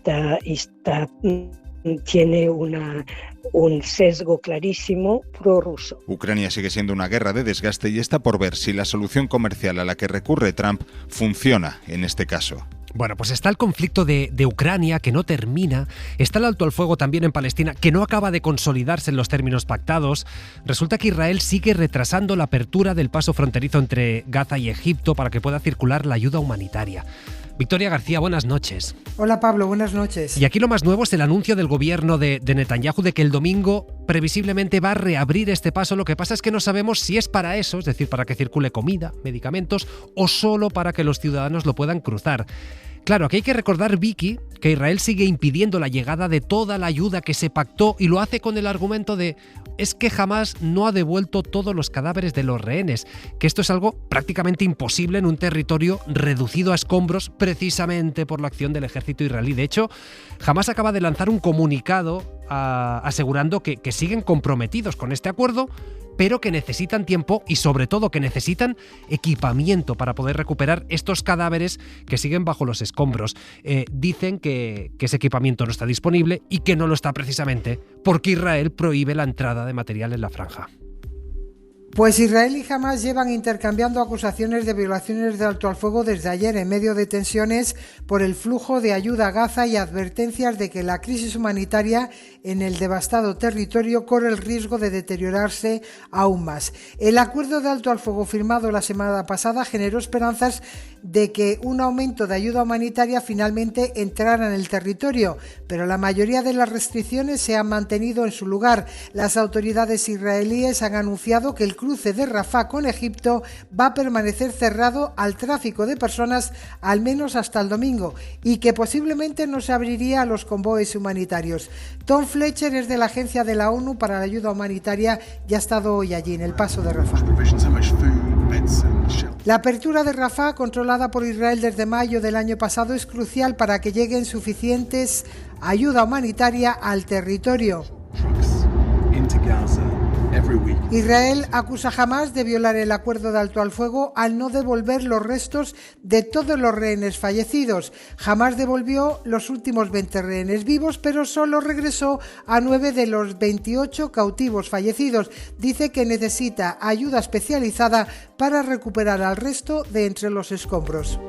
tiene un sesgo clarísimo prorruso. Ucrania sigue siendo una guerra de desgaste y está por ver si la solución comercial a la que recurre Trump funciona en este caso. Bueno, pues está el conflicto de Ucrania, que no termina. Está el alto al fuego también en Palestina, que no acaba de consolidarse en los términos pactados. Resulta que Israel sigue retrasando la apertura del paso fronterizo entre Gaza y Egipto para que pueda circular la ayuda humanitaria. Victoria García, buenas noches. Hola Pablo, buenas noches. Y aquí lo más nuevo es el anuncio del gobierno de Netanyahu de que el domingo previsiblemente va a reabrir este paso. Lo que pasa es que no sabemos si es para eso, es decir, para que circule comida, medicamentos, o solo para que los ciudadanos lo puedan cruzar. Claro, aquí hay que recordar, Vicky, que Israel sigue impidiendo la llegada de toda la ayuda que se pactó y lo hace con el argumento de es que Hamás no ha devuelto todos los cadáveres de los rehenes, que esto es algo prácticamente imposible en un territorio reducido a escombros precisamente por la acción del ejército israelí. De hecho, Hamás acaba de lanzar un comunicado asegurando que siguen comprometidos con este acuerdo, pero que necesitan tiempo y sobre todo que necesitan equipamiento para poder recuperar estos cadáveres que siguen bajo los escombros. Dicen que ese equipamiento no está disponible y que no lo está precisamente porque Israel prohíbe la entrada de material en la franja. Pues Israel y Hamás llevan intercambiando acusaciones de violaciones de alto al fuego desde ayer en medio de tensiones por el flujo de ayuda a Gaza y advertencias de que la crisis humanitaria en el devastado territorio corre el riesgo de deteriorarse aún más. El acuerdo de alto al fuego firmado la semana pasada generó esperanzas de que un aumento de ayuda humanitaria finalmente entrara en el territorio, pero la mayoría de las restricciones se han mantenido en su lugar. Las autoridades israelíes han anunciado que el cruce de Rafah con Egipto va a permanecer cerrado al tráfico de personas al menos hasta el domingo y que posiblemente no se abriría a los convoyes humanitarios. Tom Fletcher es de la Agencia de la ONU para la Ayuda Humanitaria y ha estado hoy allí en el paso de Rafah. La apertura de Rafah, controlada por Israel desde mayo del año pasado, es crucial para que lleguen suficientes ayuda humanitaria al territorio. Israel acusa a Hamás de violar el acuerdo de alto al fuego al no devolver los restos de todos los rehenes fallecidos. Hamás devolvió los últimos 20 rehenes vivos, pero solo regresó a 9 de los 28 cautivos fallecidos. Dice que necesita ayuda especializada para recuperar al resto de entre los escombros.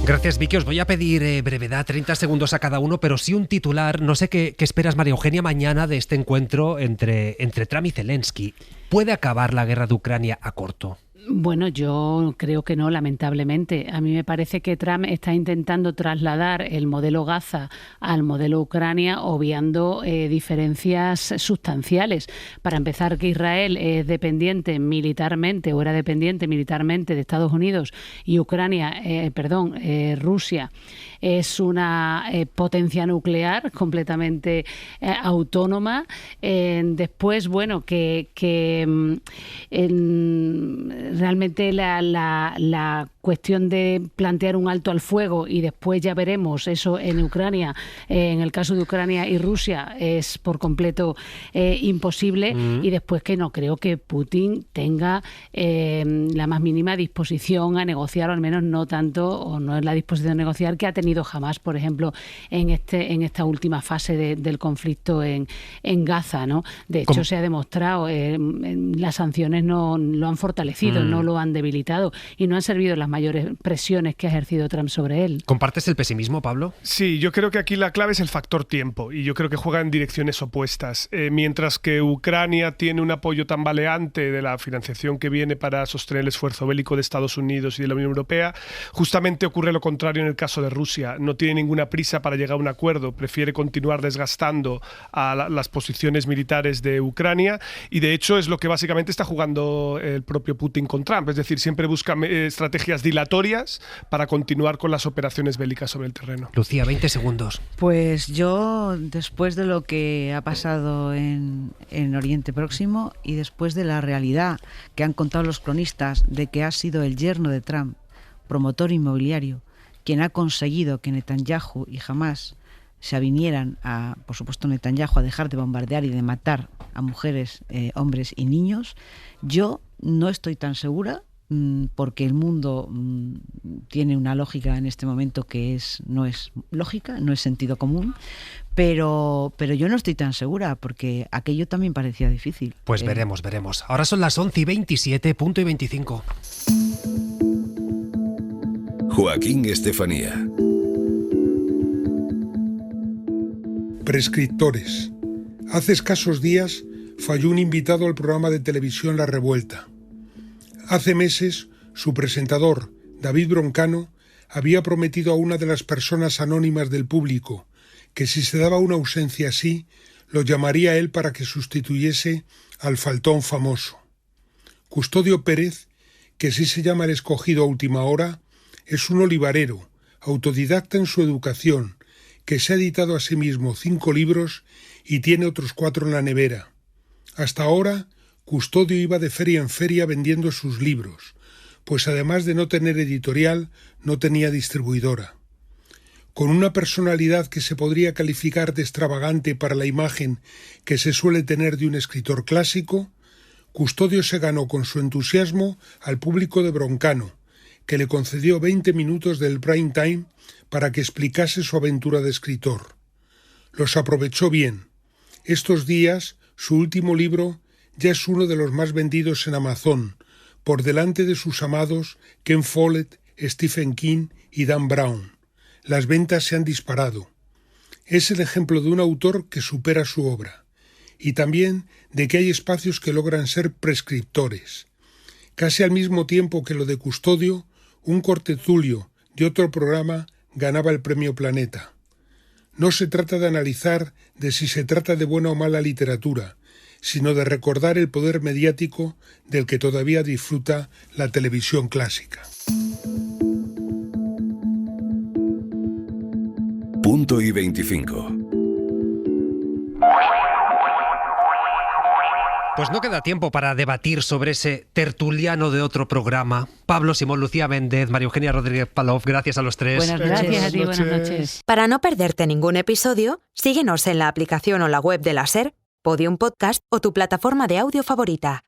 Gracias, Vicky. Os voy a pedir brevedad, 30 segundos a cada uno, pero sí un titular. No sé qué esperas, María Eugenia, mañana de este encuentro entre Trump y Zelensky. ¿Puede acabar la guerra de Ucrania a corto? Bueno, yo creo que no, lamentablemente. A mí me parece que Trump está intentando trasladar el modelo Gaza al modelo Ucrania, obviando diferencias sustanciales. Para empezar, que Israel es dependiente militarmente, o era dependiente militarmente de Estados Unidos, y Rusia es una potencia nuclear completamente autónoma. Después, bueno, realmente la cuestión de plantear un alto al fuego y después ya veremos eso en Ucrania, en el caso de Ucrania y Rusia, es por completo imposible. Y después que no creo que Putin tenga la más mínima disposición a negociar, o al menos no tanto, o no es la disposición a negociar que ha tenido jamás, por ejemplo, en esta última fase del conflicto en Gaza, ¿no? De hecho, se ha demostrado, las sanciones no lo han fortalecido, no lo han debilitado y no han servido las mayores presiones que ha ejercido Trump sobre él. ¿Compartes el pesimismo, Pablo? Sí, yo creo que aquí la clave es el factor tiempo y yo creo que juega en direcciones opuestas. Mientras que Ucrania tiene un apoyo tambaleante de la financiación que viene para sostener el esfuerzo bélico de Estados Unidos y de la Unión Europea, justamente ocurre lo contrario en el caso de Rusia. No tiene ninguna prisa para llegar a un acuerdo, prefiere continuar desgastando a las posiciones militares de Ucrania y de hecho es lo que básicamente está jugando el propio Putin con Trump, es decir, siempre busca estrategias dilatorias para continuar con las operaciones bélicas sobre el terreno. Lucía, 20 segundos. Pues yo, después de lo que ha pasado en Oriente Próximo y después de la realidad que han contado los cronistas de que ha sido el yerno de Trump, promotor inmobiliario, quien ha conseguido que Netanyahu y Hamás se avinieran por supuesto Netanyahu, a dejar de bombardear y de matar a mujeres, hombres y niños, yo no estoy tan segura, porque el mundo tiene una lógica en este momento que no es lógica, no es sentido común, pero yo no estoy tan segura porque aquello también parecía difícil. Pues veremos. Ahora son las 11:27, punto y 25. Joaquín Estefanía. Prescriptores. Hace escasos días falló un invitado al programa de televisión La Revuelta. Hace meses, su presentador, David Broncano, había prometido a una de las personas anónimas del público que si se daba una ausencia así, lo llamaría él para que sustituyese al faltón famoso. Custodio Pérez, que así se llama el escogido a última hora, es un olivarero, autodidacta en su educación, que se ha editado a sí mismo 5 libros y tiene otros 4 en la nevera. Hasta ahora, Custodio iba de feria en feria vendiendo sus libros, pues además de no tener editorial, no tenía distribuidora. Con una personalidad que se podría calificar de extravagante para la imagen que se suele tener de un escritor clásico, Custodio se ganó con su entusiasmo al público de Broncano, que le concedió 20 minutos del prime time para que explicase su aventura de escritor. Los aprovechó bien. Estos días, su último libro ya es uno de los más vendidos en Amazon, por delante de sus amados Ken Follett, Stephen King y Dan Brown. Las ventas se han disparado. Es el ejemplo de un autor que supera su obra, y también de que hay espacios que logran ser prescriptores. Casi al mismo tiempo que lo de Custodio, un cortetulio de otro programa ganaba el Premio Planeta. No se trata de analizar de si se trata de buena o mala literatura, sino de recordar el poder mediático del que todavía disfruta la televisión clásica. Punto y 25. Pues no queda tiempo para debatir sobre ese tertuliano de otro programa. Pablo Simón, Lucía Méndez, María Eugenia Rodríguez Palov, gracias a los tres. Buenas gracias a ti, buenas noches. Para no perderte ningún episodio, síguenos en la aplicación o la web de la SER, Podium Podcast o tu plataforma de audio favorita.